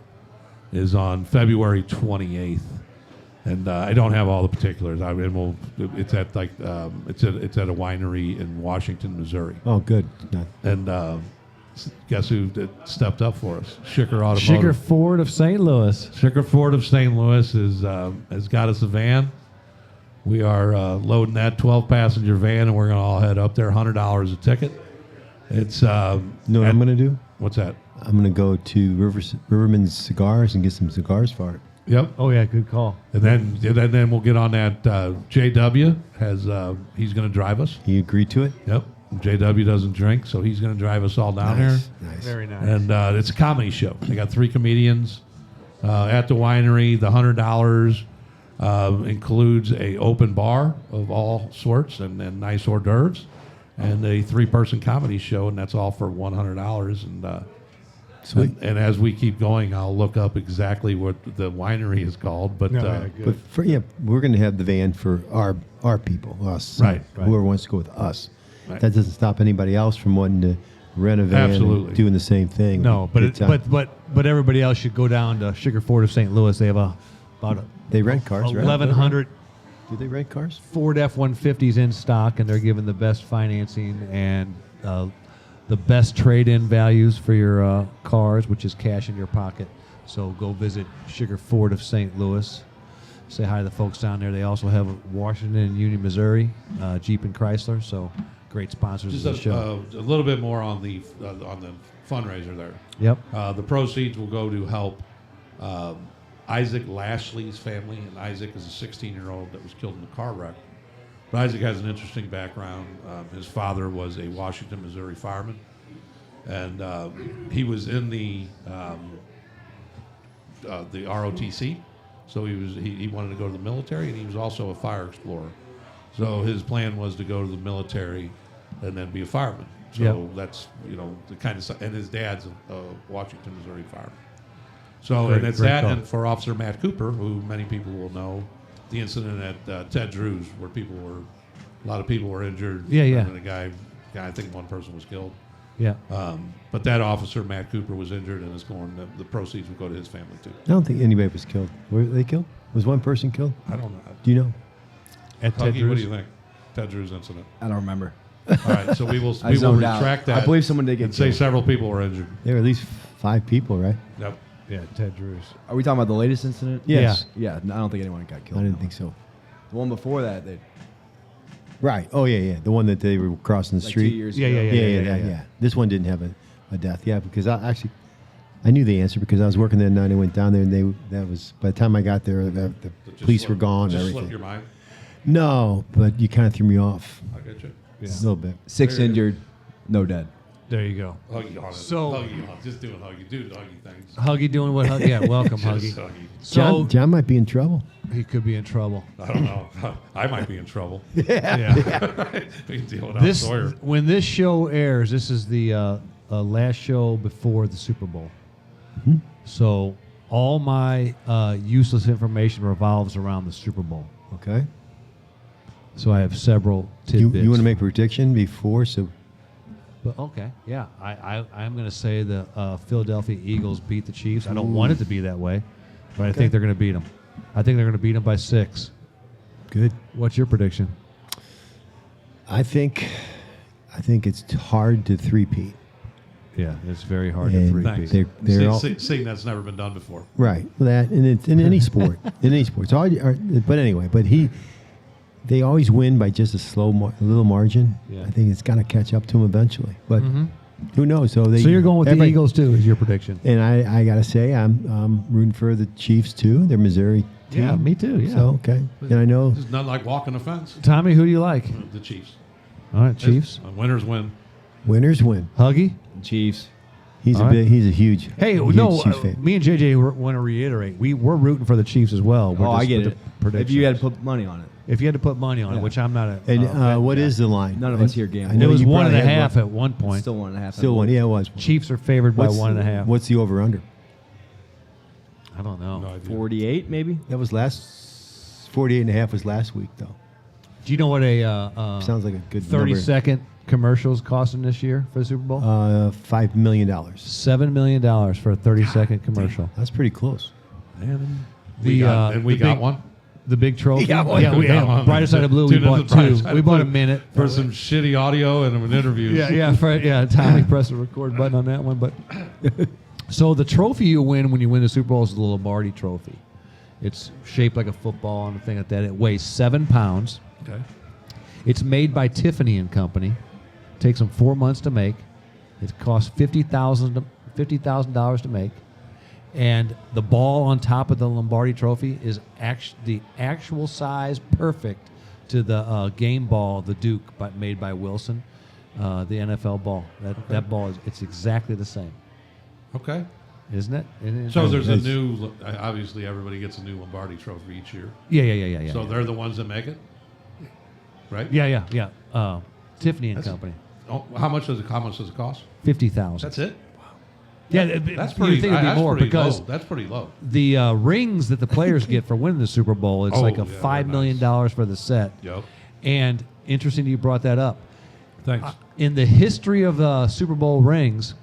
is on February 28th, and I don't have all the particulars. It's at it's at a winery in Washington, Missouri. Oh, good. No. And guess who stepped up for us? Schicker Automotive. Schicker Ford of St. Louis. Schicker Ford of St. Louis has got us a van. We are loading that 12-passenger van, and we're going to all head up there. $100 a ticket. It's You know what I'm going to do? What's that? I'm going to go to Riverman's Cigars and get some cigars for it. Yep. Oh yeah, good call. And then we'll get on that. JW he's going to drive us. He agreed to it? Yep. JW doesn't drink, so he's going to drive us all down Nice. Very nice. there. And it's a comedy show. They got 3 comedians at the winery. The $100 includes a open bar of all sorts and nice hors d'oeuvres, and a 3-person comedy show, and that's all for $100. And Sweet. And as we keep going, I'll look up exactly what the winery is called. But But we're going to have the van for our people, us. Right. Whoever wants to go with us. Right. That doesn't stop anybody else from wanting to rent a van Absolutely. and doing the same thing. No, but Good time. but everybody else should go down to Sugar Ford of St. Louis. They have about they rent cars, right? 1,100 Do they rent cars? Ford F-150s in stock, and they're giving the best financing and the best trade-in values for your cars, which is cash in your pocket. So go visit Sugar Ford of St. Louis. Say hi to the folks down there. They also have Washington and Union, Missouri, Jeep and Chrysler. So great sponsors just of the show. a little bit more on the fundraiser there. Yep. The proceeds will go to help Isaac Lashley's family, and Isaac is a 16-year-old that was killed in a car wreck. But Isaac has an interesting background. His father was a Washington, Missouri fireman, and he was in the ROTC. So he wanted to go to the military, and he was also a fire explorer. So his plan was to go to the military and then be a fireman. So that's the kind of stuff. And his dad's a Washington, Missouri fireman. So Great- and it's great that, call. and for Officer Matt Cooper, who many people will know, the incident at Ted Drew's where a lot of people were injured. Yeah, yeah. And the guy, I think one person was killed. Yeah. But that officer, Matt Cooper, was injured, and the proceeds will go to his family too. I don't think anybody was killed. Were they killed? Was one person killed? I don't know. Do you know? At Ted Huggy, what Drew's? do you think? Ted Drew's incident. I don't remember. All right, so we will I zoned out. retract that. I believe someone did get and say killed. several people were injured. There were at least 5 people, right? Yep. Yeah, Ted Drew's. Are we talking about the latest incident? Yes. Yeah, I don't think anyone got killed. I didn't no. think so. The one before that, Right. Oh, yeah. The one that they were crossing the like street. 2 years Yeah, ago. Yeah. This one didn't have a death. Yeah, because I knew the answer because I was working that night. I went down there, and that was by the time I got there, the police were gone and Just everything. slip your mind. No, but you kind of threw me off I get you. a little bit. 6 injured, no dead. There you go. Huggy on it. So- Huggy on it. Just doing Huggy. Do the Huggy things. Huggy doing what? Yeah, welcome, Just Huggy. Huggy. So John might be in trouble. he could be in trouble. I don't know. I might be in trouble. Yeah. We can deal with Al Sawyer. When this show airs, this is the last show before the Super Bowl. So all my useless information revolves around the Super Bowl. Okay. So I have several You tidbits. want to make a prediction before? So But okay, yeah, I'm going to say the Philadelphia Eagles beat the Chiefs. I don't want it to be that way, but I think they're going to beat them. I think they're going to beat them by 6. good. What's your prediction? I think it's hard to three-peat. Yeah, it's very hard And to three. Thanks. They're all, Seeing that's never been done before. right. That and it's in any sport. In any sport. But anyway, they always win by just a little margin. Yeah. I think it's got to catch up to them eventually. But who knows? So So you're going with the everybody- Eagles too? Is your prediction? And I got to say, I'm rooting for the Chiefs too. They're Missouri team. Yeah, me too. Yeah. So okay, and I know It's not like walking a fence. Tommy, who do you like? The Chiefs. All right, Chiefs. Winners win. winners win. Huggy. Chiefs. He's All a right. big. He's a huge. Hey, huge no, Chiefs fan. me and JJ want to reiterate. We're rooting for the Chiefs as well. We're Oh, I just get with it. the If you had to predictions. put money on it. If you had to put money on it, Yeah. which I'm not a. And what is the line? None of us here gamble. I know it was you 1.5 probably had at one point. Still 1.5. Still one. Yeah, it was. Chiefs are favored by What's- 1.5. What's the over under? I don't know. No idea. 48 maybe? That was 48.5 was last week though. Do you know what a Sounds like a good 30-second commercials costing this year for the Super Bowl? number. $5 million. $7 million for a 30-second commercial. That's pretty close. We got big- one. The big trophy. got one. Yeah, we got had one. Brighter Side of Blue. We Tune into bought Brighter 2. Side We of bought a Blue minute. for some shitty audio and an interview. Yeah. Tommy pressed the record button on that one. But so the trophy you win when you win the Super Bowl is the Lombardi Trophy, It's shaped like a football and a thing like that. It weighs 7 pounds. Okay. It's made by Tiffany and Company. Takes them 4 months to make. It costs $50,000 to make. And the ball on top of the Lombardi Trophy is the actual size perfect to the game ball, the Duke, made by Wilson, the NFL ball. That ball it's exactly the same, Okay. isn't it? So there's a new. Obviously, everybody gets a new Lombardi Trophy each year. Yeah. So they're the ones that make it, right? Yeah. Tiffany and That's- Company, Oh, how much does it cost? $50,000. That's it. Yeah, That's you pretty. think it'd be That's more pretty because low. That's pretty low. the rings that the players get for winning the Super Bowl, it's like yeah, $5 they're million nice. for the set. Yep. And interesting you brought that up. Thanks. In the history of the Super Bowl rings,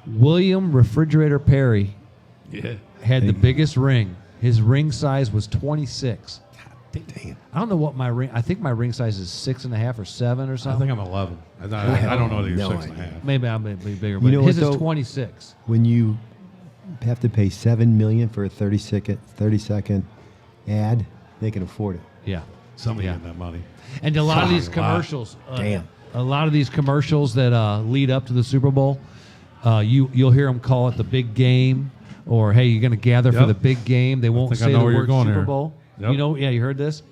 William Refrigerator Perry Yeah. had the biggest ring. His ring size was 26. Damn. I don't know what my ring. I think my ring size is 6.5 or 7 or I something. think I'm 11. I don't know that you're no 6.5. Maybe I'm a bit bigger, but You know his what, is though? 26. When you have to pay $7 million for a 30-second ad, they can afford it. Yeah. Somebody Yeah. getting that money. And a lot of these A lot. commercials, Damn. a lot of these commercials that lead up to the Super Bowl, you'll hear them call it the big game, or hey, you're going to gather for Yep. the big game. They won't think I say know the where you're word going Super here. Bowl. Yep. You know, yeah, you heard this.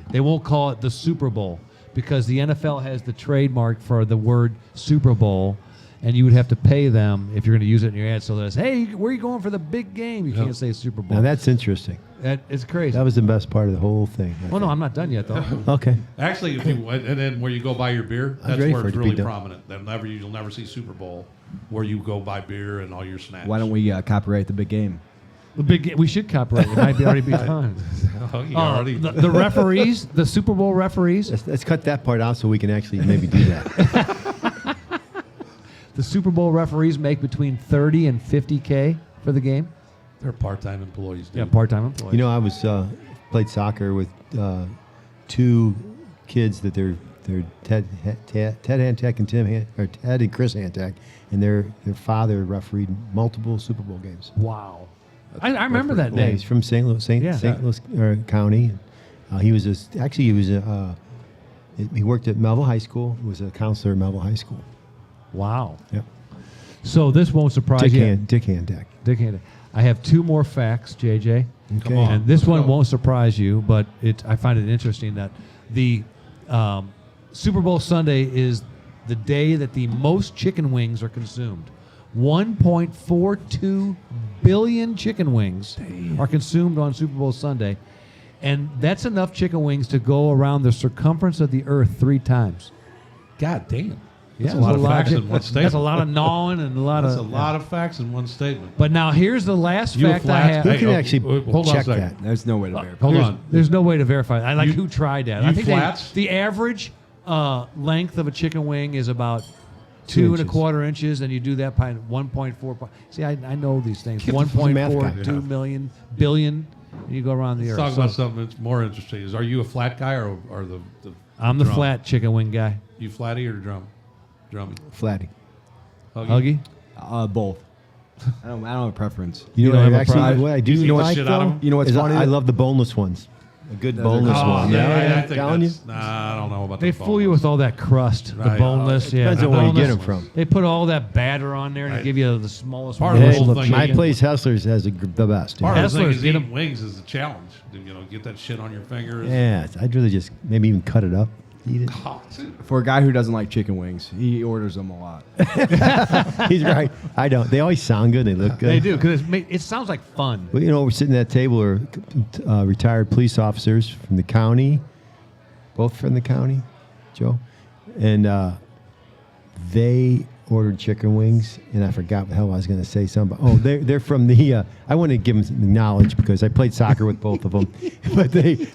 They won't call it the Super Bowl because the NFL has the trademark for the word Super Bowl, and you would have to pay them if you're going to use it in your ad. So that's, hey, where are you going for the big game? You can't say Super Bowl. Now that's interesting. It's crazy. That was the best part of the whole thing. I well, no, think. I'm not done yet though. Okay. Actually, if you and then where you go buy your beer, I was that's ready where for it it's to be really done. prominent. You'll never see Super Bowl where you go buy beer and all your snacks. Why don't we copyright the big game? The big game, we should copyright. It might already be time. Oh, you already. The referees, the Super Bowl referees, Let's cut that part out so we can actually maybe do that. the Super Bowl referees make between 30 and 50K for the game. They're part-time employees. Dude. Yeah, part-time employees. You know, I was played soccer with 2 kids that they're Ted Hantek and Ted and Chris Hantek, and their father refereed multiple Super Bowl games. Wow. I remember that Yeah, name. he's from St. Louis, Yeah. St. Louis County. He worked at Melville High School. He was a counselor at Melville High School. Wow. Yep. So this won't surprise Dick you. Hantek. Dick Handy. I have 2 more facts, JJ. Come on. And this let's one go. won't surprise you, but I find it interesting that the Super Bowl Sunday is the day that the most chicken wings are consumed. 1.42 billion chicken wings are consumed on Super Bowl Sunday. And that's enough chicken wings to go around the circumference of the earth 3 times. God damn. Yeah, That's a lot of facts chi- in one statement. That's a lot of gnawing and a lot That's of. a lot of facts in one statement. But now here's the last You a fact I flat- have. Who Hey, can oh, actually hold on a check second. that? There's no way to verify. Hold there's, on. There's no way to verify it. Like, You- who tried that? you I think flats? the average length of a chicken wing is about 2 2.25 inches, and you do that by 1.4. See, I know these things. Who's the math guy? 1.42 million billion, and you go around the Let's earth. talk So about something that's more interesting. Are you a flat guy or the I'm the drum? flat chicken wing guy. You flatty or drummy? Flatty. Huggy? Both. I don't have a preference. You know don't what have I a problem? what I do You know what like shit out of though? them? You know what's is funny? I love the boneless ones. A good boneless Oh, one. I think telling that's, nah, I don't know about They the fool you with all that crust, the Right. boneless. Yeah, Depends the on where you get boneless. them from. They put all that batter on there and Right. give you the smallest Part one. of the Hey, whole look, thing my is- place Hustlers has the best. Part Yeah. of the thing Hustlers, is get eating 'em- wings is a challenge. Get that shit on your fingers. Yeah, I'd really just maybe even cut it up, eat it. Oh, dude. For a guy who doesn't like chicken wings, he orders them a lot. He's right. I don't. They always sound good. They look good. They do, because it sounds like fun. Well, we're sitting at that table are retired police officers from the county, both from the county, Joe, and they ordered chicken wings, and I forgot what the hell I was going to say. Something. Oh, they're from the. I want to give them some knowledge because I played soccer with both of them, but they.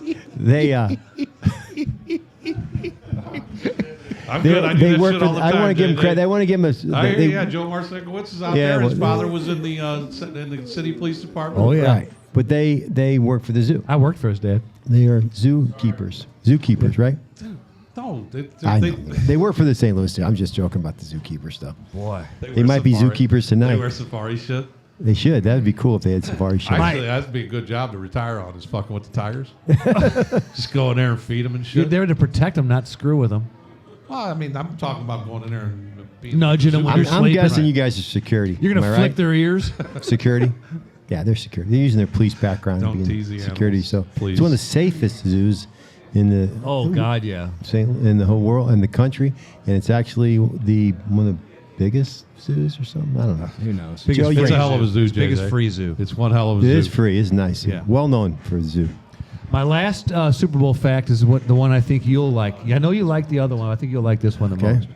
I'm good. I do that work shit for. all the I time. want to give them credit. I want to give them a. I hear they- you. Yeah, Joe Marsikowicz is out Yeah, there. His well- father was in the city police department. Oh, yeah. Right, but they work for the zoo. I worked for his dad. They are zookeepers. Zookeepers, right? No, I know. They work for the St. Louis Zoo. I'm just joking about the zookeeper stuff. Boy. They might be zookeepers tonight. They wear safari shit. They should. That would be cool if they had safari shows. Actually, that'd be a good job to retire on, is fucking with the tigers. Just go in there and feed them and You're shit. there to protect them, not screw with them. Well, I mean, I'm talking about going in there and being Nudging them when I'm, you're I'm sleeping. guessing you guys are security. You're gonna Am I flick right? their ears. Security? Yeah, they're security. They're using their police background Don't being tease the security. animals, So please. it's one of the safest zoos in the Oh God, yeah. in the whole world, in the country, and it's actually one of the biggest zoos or something. I don't know. Who knows? Joe, It's you're- a hell of a zoo, Biggest JJ. free zoo. It's one hell of a It zoo. is free. It's nice. Yeah. Well known for the zoo. My last Super Bowl fact is the one I think you'll like. I know you like the other one. I think you'll like this one the Okay. most.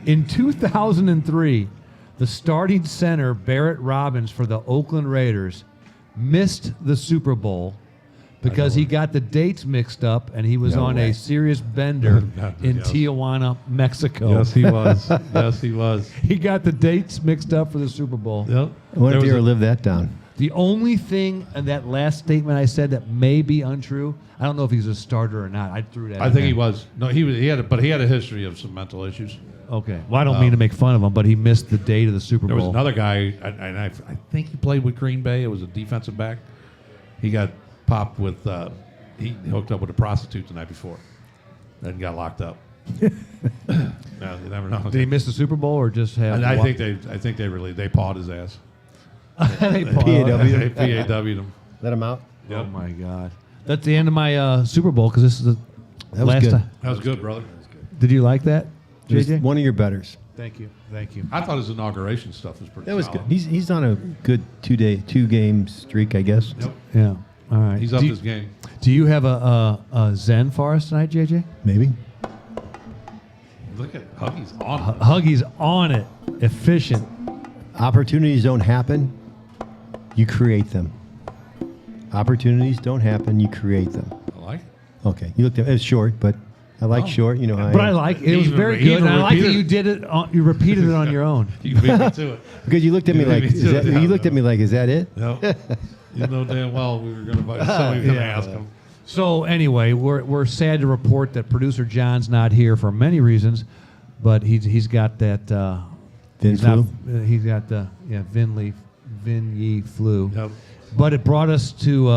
In 2003, the starting center, Barrett Robbins, for the Oakland Raiders, missed the Super Bowl because he got the dates mixed up and he was No on way. a serious bender in Yes. Tijuana, Mexico. Yes, he was. Yes, he was. He got the dates mixed up for the Super Bowl. Yep. I wonder There if was you ever a- lived that down. The only thing in that last statement I said that may be untrue, I don't know if he's a starter or not. I threw that. I in think there. he was. No, he had a history of some mental issues. Okay. Well, I don't mean to make fun of him, but he missed the date of the Super There was Bowl. another guy, and I think he played with Green Bay. It was a defensive back. He got popped with, he hooked up with a prostitute the night before, and got locked up. No, you never know. Did he miss the Super Bowl or just have? And I think they pawed his ass. they PAW. They PAW'd him. Let him out. Oh my God! That's the end of my Super Bowl because this is the That was last good. time. That was good, brother. Did you like that, It was JJ? one of your betters. Thank you. Thank you. I thought his inauguration stuff was pretty. That was good. solid. He's on a good 2-game streak, I guess. Yep. Yeah. All right. He's up do, his game. Do you have a Zen for us tonight, JJ? Maybe. Look at Huggy's on. Huggy's on it. Efficient. Opportunities don't happen. You create them. Opportunities don't happen. You create them. I like it. Okay. You looked at it was short, but I like short. You know how But I I am. like it. It was Even- very even good. And I like that repeated- you did it. You repeated it on your own. You beat me to it. Because you looked at me You like, beat me is to that, it. you looked at me like, is that it? No. You know damn well we were going to. Somebody was going to ask him. So anyway, we're sad to report that producer John's not here for many reasons, but he's got that Vin he's not- flu? he's got the Vin Yi flu. Yep. But it brought us to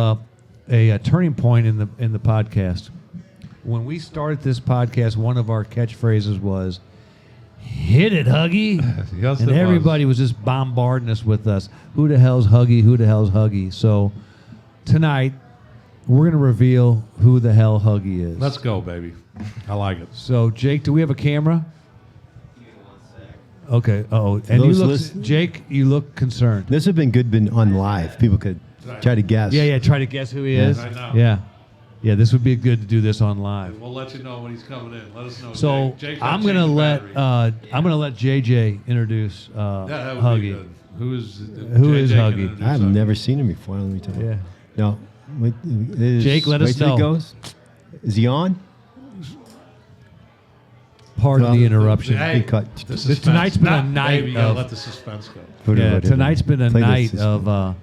a turning point in the podcast. When we started this podcast, one of our catchphrases was "Hit it, Huggy," Yes, and it was. everybody was just bombarding us with us. Who the hell's Huggy? Who the hell's Huggy? So tonight we're gonna reveal who the hell Huggy is. Let's go, baby. I like it. So Jake, do we have a camera? Okay. Oh, and you Those look, list- Jake. You look concerned. This would have been good been on live. People could try to guess. Yeah. Try to guess who he is. I know. Yeah. This would be good to do this on live. We'll let you know when he's coming in. Let us know. So Jake, I'm gonna let JJ introduce that would be Huggy. good. Who is is Huggy? I've never seen him before. Let me tell you. Yeah. No. Wait, Jake, let wait us till he know. goes. Is he on? Pardon the interruption. Hey, cut. the suspense. Tonight's been a Nah, night baby, you gotta of- let the suspense go. Yeah, tonight's been a Play the night suspense. of.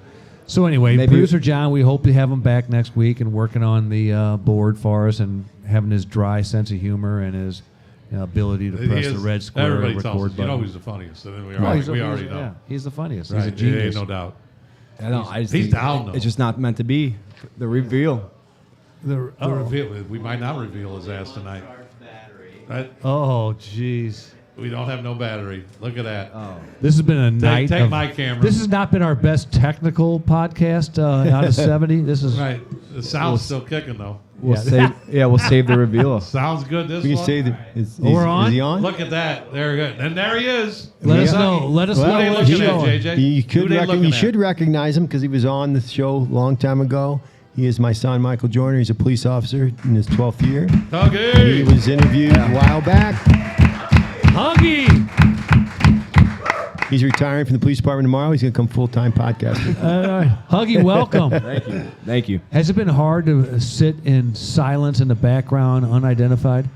So anyway, Maybe- producer John, we hope to have him back next week and working on the board for us and having his dry sense of humor and his ability to He press the is- red square Everybody record tells us, button. you know who's the funniest. So then we Oh, already know. Yeah, he's the funniest. Right. He's a genius. Yeah, no doubt. I know. I just he's think down, though. It's just not meant to be. The reveal. The reveal, we might not reveal his ass tonight. Right? Oh, jeez. We don't have no battery. Look at that. This has been a night. Take of- my camera. This has not been our best technical podcast out of 70. This is Right. The sound's still kicking though. We'll Yeah. save. Yeah, we'll save the reveal. Sounds good. This We can one. say that. Is we're on? Is he on? Look at that. There you go. And there he is. Let us Yeah. know. Let us Well, know Who they what looking he's at, showing. JJ? You Who they looking at? should recognize him because he was on the show a long time ago. He is my son, Michael Joyner. He's a police officer in his 12th year. He Huggy. was interviewed a while back. Huggy. He's retiring from the police department tomorrow. He's going to come full-time podcasting. Huggy, welcome. Thank you. Thank you. Has it been hard to sit in silence in the background, unidentified?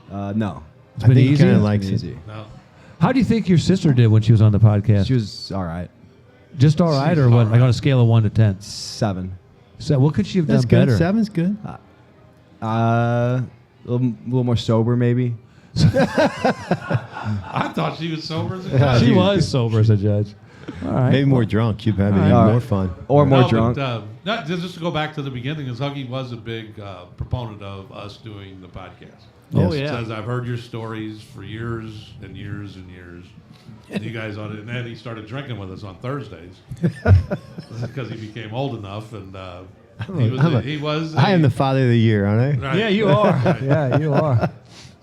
No. I been think he easy? kind of likes it. Easy. No. How do you think your sister did when she was on the podcast? She was all right. Just all right, She's or what? all Like on a right. scale of 1 to 10. 7. So what could she have That's done good. better? 7's good. A little more sober, maybe. I thought she was sober as a She Dude. was sober as a judge. All right. Maybe more drunk. You'd have even All right. more fun. Or more No, drunk. But, just to go back to the beginning, is Huggy was a big proponent of us doing the podcast. Oh, Yes. yeah. Says I've heard your stories for years and years and years. And you guys on it, and then he started drinking with us on Thursdays because he became old enough, and he was. I am the father of the year, aren't I? Right. Yeah, you are. Right. Yeah, you are.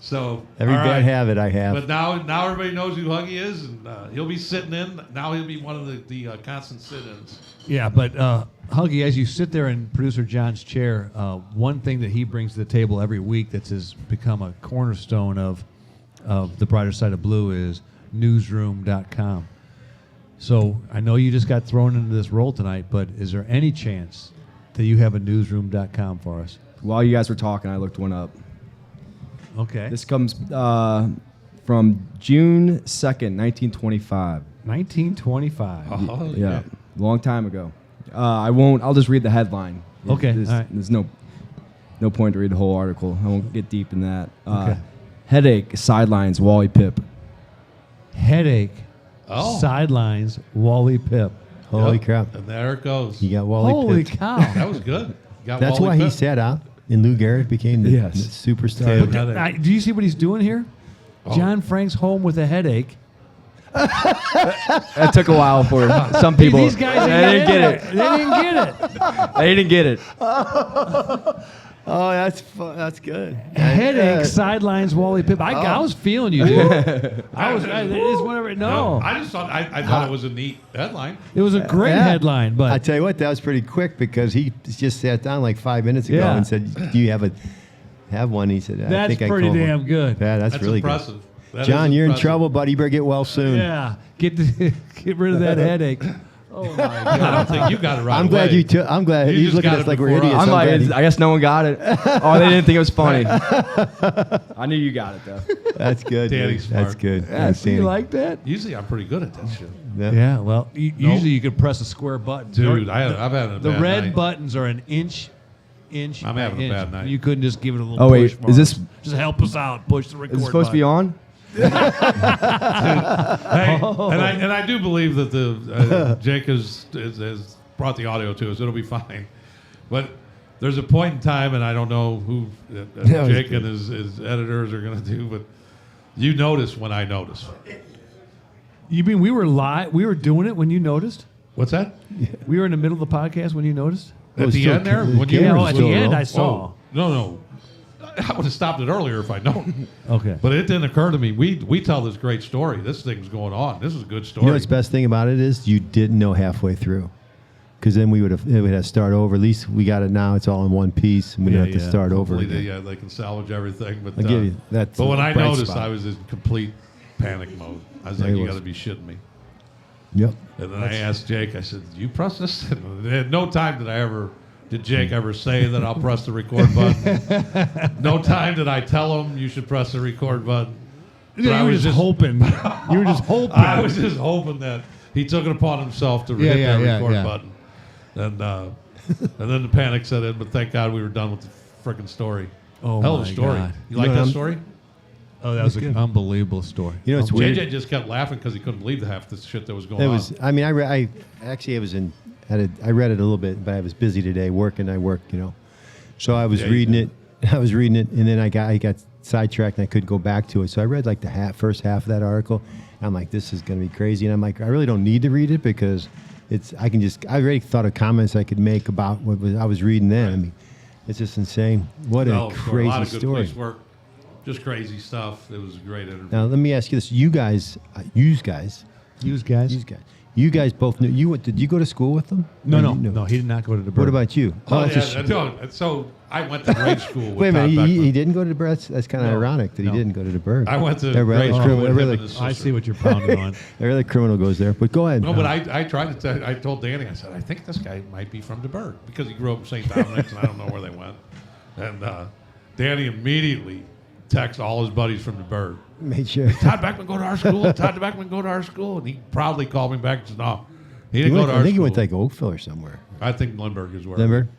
So Every all bad right. habit I have. But now everybody knows who Huggy is, and he'll be sitting in. Now he'll be one of the constant sit-ins. Yeah, but Huggy, as you sit there in producer John's chair, one thing that he brings to the table every week that's has become a cornerstone of the brighter side of blue is newsroom.com. So I know you just got thrown into this role tonight, but is there any chance that you have a newsroom.com for us? While you guys were talking, I looked one up. Okay. This comes from June 2nd, 1925. 1925. Oh, Yeah, long time ago. I'll just read the headline. Okay, There's, all right. there's no point to read the whole article. I won't get deep in that. Okay. Headache, sidelines, Wally Pip. Headache, Oh. sidelines, Wally Pip. Holy Yep. crap. And there it goes. You got Wally Holy Pitt. cow. That was good. Got That's Wally why he Pitt. sat out, and Lou Garrett became the, Yes. the superstar. Headache. Do you see what he's doing here? Oh. John Frank's home with a headache. That took a while for some people. These guys they didn't get it. They didn't get it. They didn't get it. Oh, that's good. Headache, sidelines, Wally Pip. I was feeling you, dude. It's whatever. No. I just thought I thought it was a neat headline. It was a great Yeah. headline, I but tell you what, that was pretty quick because he just sat down like 5 minutes ago Yeah. and said, "Do you have one?" He said, "I that's think I pretty called damn one." good. Yeah, that's That's really impressive. good. That John, is you're in impressive. trouble, buddy. You better get well soon. Yeah. Get rid of that headache. Oh my God. I don't think you got it right. I'm glad away. you took. I'm glad You he's just looking got at us it like we're before idiots. us. I'm like, glad he- I guess no one got it. Oh, they didn't think it was funny. I knew you got it though. That's good. Danny's dude. That's smart. good. Yeah, Thanks, so you Danny. like that? Usually I'm pretty good at that shit. Yeah. Well, usually you could press a square button. Dude, I've had a The bad red night. buttons are an inch. I'm having a inch. bad night. You couldn't just give it a little Oh, wait, push. for is this- us. Just help us out? Push the record Is it supposed to be button. on? Hey, and I do believe that the Jake has brought the audio to us. It'll be fine. But there's a point in time, and I don't know who That was Jake good. and his editors are going to do, but you notice when I notice. You mean we were live? We were doing it when you noticed? What's that? We were in the middle of the podcast when you noticed? At was the still- end there? the When you camera Yeah, was at still the end rolling. I saw. Oh, no. I would have stopped it earlier if I'd known. Okay. But it didn't occur to me. We tell this great story. This thing's going on. This is a good story. You know what's the best thing about it is you didn't know halfway through, because then it would have to start over. At least we got it now. It's all in one piece, and we don't have to start over Hopefully again. they can salvage everything. But I'll give you that's But when a I bright noticed, spot. I was in complete panic mode. I was Yeah, like, he "You was. got to be shitting me." Yep. And then I asked Jake. I said, "You press this?" And at no time did Jake ever say that I'll press the record button. No time did I tell him you should press the record button. But You I were was just hoping. You were just hoping. I was just hoping that he took it upon himself to hit that record button. And then the panic set in, but thank God we were done with the frickin' story. Oh, Hell of a my story. God. You like You know, that I'm- story? Oh, that was an unbelievable story. You know, it's weird. JJ just kept laughing because he couldn't believe the half the shit that was going It on. was. I mean, I read it a little bit, but I was busy today working. I worked, so I was Yeah, you reading did. it. I was reading it, and then I got sidetracked, and I couldn't go back to it. So I read like the first half of that article. And I'm like, this is going to be crazy, and I'm like, I really don't need to read it because I already thought of comments I could make about I was reading then. I mean, it's just insane. What No, a a crazy lot of good story. police work. Just crazy stuff. It was a great interview. Now let me ask you this: you guys, Use guys. you guys both knew. Did you go to school with them? No, Or no, you- no. He did not go to the. What about you? Oh, that's yeah. a No, so I went to grade school with Wait a Todd minute, he Beckman. didn't go to the Bird. That's kind of No, ironic that no. he didn't go to the Bird. I went to Every grade other school criminal- with every him other- and his sister. I see what you're pounding on. Every other criminal goes there. But go ahead. No, but I tried to tell. I told Danny. I said, I think this guy might be from DeBerg because he grew up in St. Dominic's, and I don't know where they went. And Danny immediately texts all his buddies from DeBerg. Made sure. Todd Beckman go to our school. Todd Beckman go to our school, and he proudly called me back and said, "No, he He didn't went, go to I our think he school." went to like Oakville or somewhere. I think Lindbergh is where. Remember?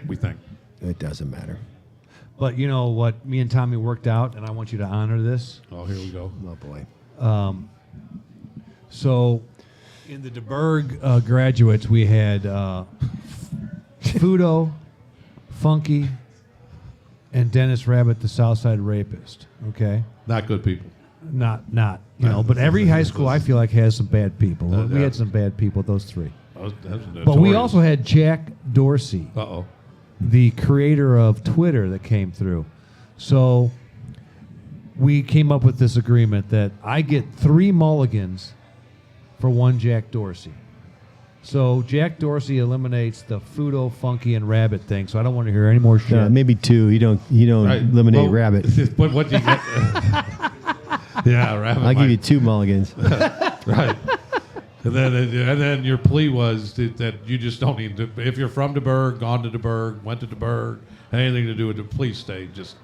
We think. It doesn't matter. But you know what? Me and Tommy worked out, and I want you to honor this. Oh, here we go. Oh boy. So In the DeBerg graduates, we had Fudo, Funky, and Dennis Rabbit, the Southside Rapist. Okay, Not good people. not you know, but every high school I feel like has some bad people. We yeah. had some bad people, those three. That was But we also had Jack Dorsey, Uh-oh. the creator of Twitter, that came through. So we came up with this agreement that I get 3 mulligans for 1 Jack Dorsey. So Jack Dorsey eliminates the Fudo, Funky, and Rabbit thing. So I don't want to hear any more shit. Maybe 2. You don't Right. eliminate Well, Rabbit. But what do you get? Yeah, Rabbit. I'll give might- you 2 mulligans. Right. And then your plea was that you just don't need to. If you're from DeBerg, gone to DeBerg, went to DeBerg, anything to do with it, please stay. Just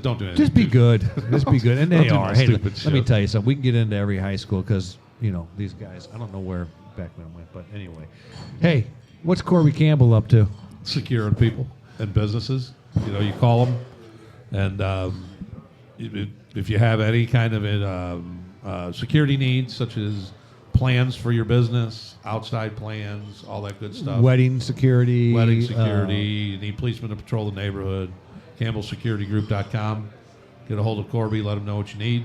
don't do anything. Just be good. Just be good. And they Don't do are. no Hey, stupid let me shit. tell you something. We can get into every high school because, you know, these guys, I don't know where Beckman went, but anyway. Hey, what's Corby Campbell up to? Securing people and businesses. You know, you call them, and if you have any kind of security needs, such as plans for your business, outside plans, all that good stuff. Wedding security. Wedding security. You need policemen to patrol the neighborhood. CampbellSecurityGroup.com. Get a hold of Corby. Let him know what you need,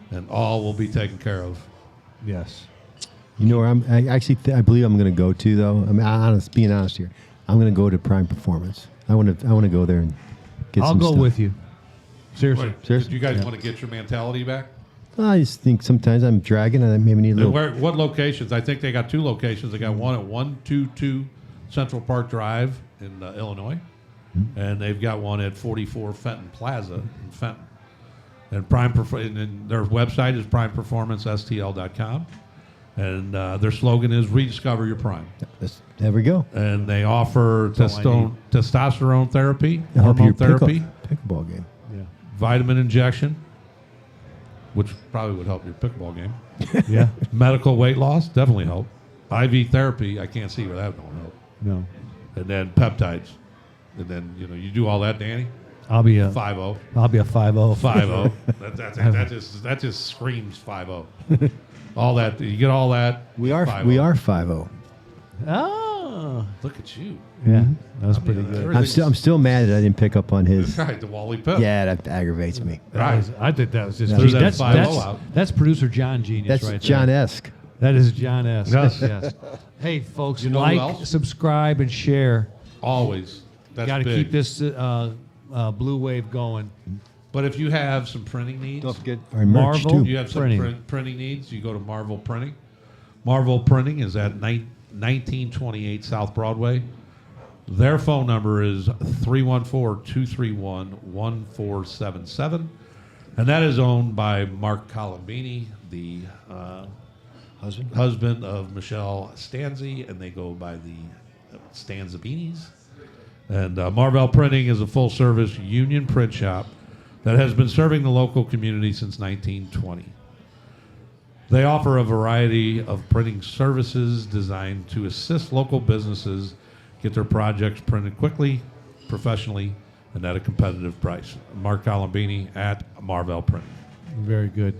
and all will be taken care of. Yes. You know where I believe I'm going to go to, though. I mean, being honest here, I'm going to go to Prime Performance. I want to go there and get I'll some go stuff. with you. Seriously. Wait, Seriously? do you guys Yeah. want to get your mentality back? I just think sometimes I'm dragging and I maybe need a little. What locations? I think they got 2 locations. They got one at 122 Central Park Drive in Illinois, and they've got one at 44 Fenton Plaza in Fenton. And and their website is primeperformancestl.com, and their slogan is "Rediscover Your Prime." There we go. And they offer That's all I need. testosterone therapy, It'll help hormone your therapy, pickleball game. Yeah. vitamin injection, which probably would help your pickleball game. Yeah. Medical weight loss, definitely help. IV therapy, I can't see where that don't help. No. And then peptides. And then, you do all that, Danny? I'll be a 5-0. I'll be a 5-0. 5-0. That just screams 5-0. All that, you get all that. We are 5-0. 5-0. Oh. Look at you. Yeah. That was pretty good. I'm still mad that I didn't pick up on his. Right, the Wally Pip. Yeah, that aggravates me. Right. I think that was just Threw that that's, 5-0 that's, out. that's producer John Genius That's right there. John-esque. That is John S. Yes. Yes. Hey, folks, You know who like, else? subscribe, and share. Always. That's Got to big. keep this blue wave going. But if you have some printing needs, Don't forget our merch, Marvel. too. you have some Printing. printing needs, you go to Marvel Printing. Marvel Printing is at 1928 South Broadway. Their phone number is 314-231-1477. And that is owned by Mark Colombini, the husband of Michelle Stanzi, and they go by the Stanzabinis. And Marvel Printing is a full-service union print shop that has been serving the local community since 1920. They offer a variety of printing services designed to assist local businesses get their projects printed quickly, professionally, and at a competitive price. Mark Colombini at Marvel Printing. Very good.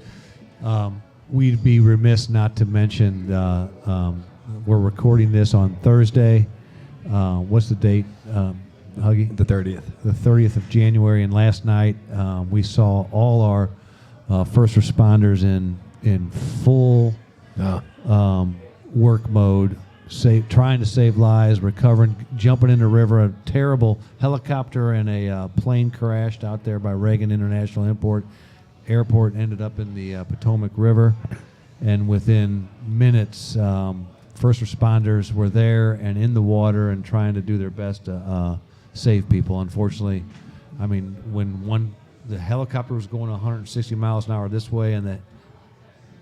We'd be remiss not to mention we're recording this on Thursday. What's the date, Huggy? The 30th. The 30th of January. And last night we saw all our first responders in full work mode, trying to save lives, recovering, jumping in the river. A terrible helicopter and a plane crashed out there by Reagan International Airport, ended up in the Potomac River. And within minutes, first responders were there and in the water and trying to do their best to save people. Unfortunately, I mean, when the helicopter was going 160 miles an hour this way and the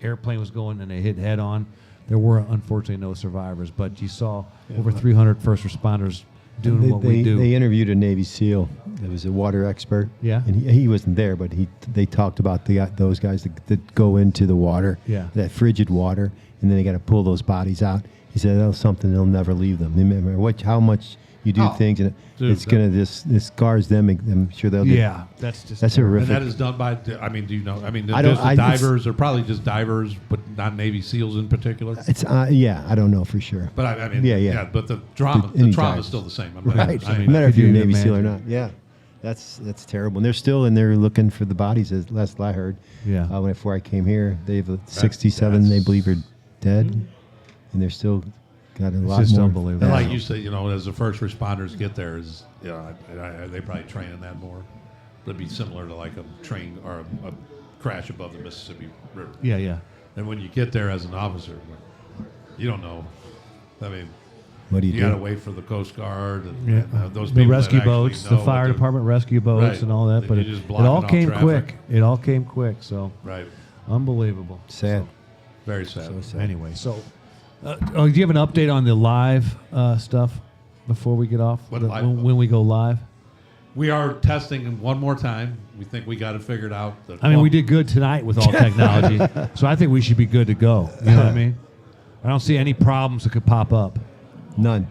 airplane was going and they hit head on, there were unfortunately no survivors. But you saw over 300 first responders doing what we do. They interviewed a Navy SEAL that was a water expert. Yeah. And he wasn't there, but they talked about those guys that go into the water, Yeah. that frigid water, and then they got to pull those bodies out. He said that was something that'll never leave them. No matter how much you do Oh, things, and dude, it's gonna this scars them. I'm sure they'll. Yeah, that's just That's terrible. And horrific. that is done by. I mean, do you know? I mean, I don't- there's the I- it's- divers are probably just divers, but not Navy SEAls in particular. It's yeah, I don't know for sure. But I mean, Yeah. But the trauma Any is divers. still the same. I mean, Right. I No mean, matter if could you're a you Navy SEAL or imagine? not. Yeah. That's terrible. And they're still in there looking for the bodies, as last I heard. Yeah. Before I came here, they have 67 they that's- believe are dead, and they're still got a lot just more. unbelievable. and Yeah. like you say, as the first responders get there, is they probably train in that more. It'd be similar to like a train or a crash above the Mississippi River. Yeah. And when you get there as an officer, you don't know. I mean, What do you you do? got to wait for the Coast Guard and Yeah. those The people that rescue actually boats, know the what fire to- department rescue boats, Right. and all that. But You it just all blocking off came traffic. quick. It all came quick. So Right. unbelievable. Sad. Very sad. So sad. Anyway, so do you have an update on the live stuff before we get off? What The- live? when we go live? We are testing one more time. We think we got it figured out. I mean, we did good tonight with all technology, so I think we should be good to go. You know what I mean? I don't see any problems that could pop up. None.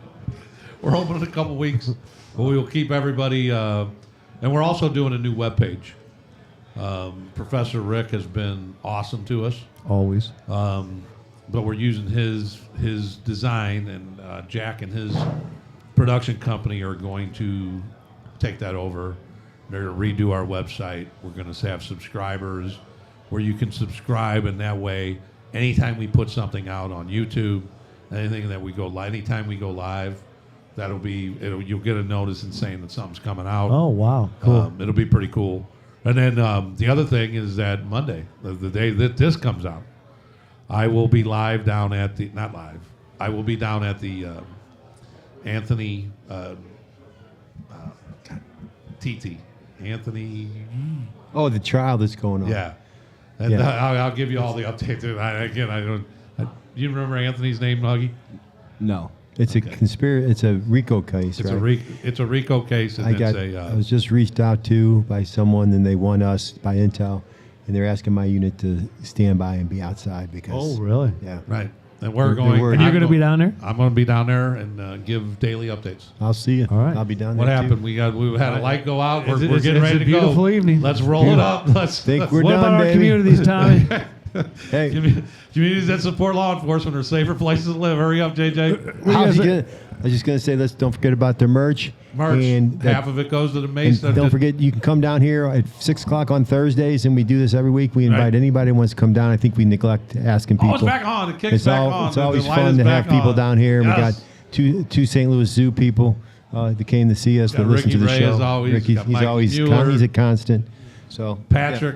We're hoping in a couple weeks, but we will keep everybody. And we're also doing a new webpage. Professor Rick has been awesome to us, Always. but we're using his design, and Jack and his production company are going to take that over. They're going to redo our website. We're going to have subscribers where you can subscribe, and that way, anytime we put something out on YouTube, anything that we go live, anytime we go live, you'll get a notice and saying that something's coming out. Oh wow, cool. It'll be pretty cool. And then the other thing is that Monday, the day that this comes out, I will be live down at the not live. I will be down at the Anthony TT Anthony. Oh, the trial that's going on. Yeah, and Yeah. I'll give you all the updates. I don't. You remember Anthony's name, Nuggy? No. It's a conspiracy. It's a RICO case, It's right? a RICO case, and I was just reached out to by someone, and they want us by Intel, and they're asking my unit to stand by and be outside because. Oh really? Yeah. right. And we're They're going. worried. And you're I'm going to be down there? I'm going to be down there and give daily updates. I'll see you. All right. I'll be down What there. happened? Too. We had a light go out. We're It's getting ready a to beautiful go. evening. Let's roll it up. Let's Think we're What done, about our baby. communities, Tommy? Hey, communities that support law enforcement are safer places to live. Hurry up, JJ. I was just gonna say, don't forget about the merch. Merch. And Half of it goes to the Mace. And don't forget, you can come down here at 6 o'clock on Thursdays, and we do this every week. We invite Right. anybody who wants to come down. I think we neglect asking people. Oh, it's back on. The kick's back on. It's The always light fun is to back have people on. down here. Yes. We got two St. Louis Zoo people that came to see us, Got that listen to Ricky the Ray show. as always. Ricky's, Got he's Mikey always Mueller. he's a constant. So Patrick,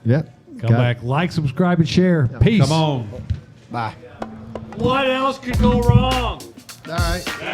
yeah. Come back, like, subscribe, and share. Peace. come on. Bye. What else could go wrong? All right.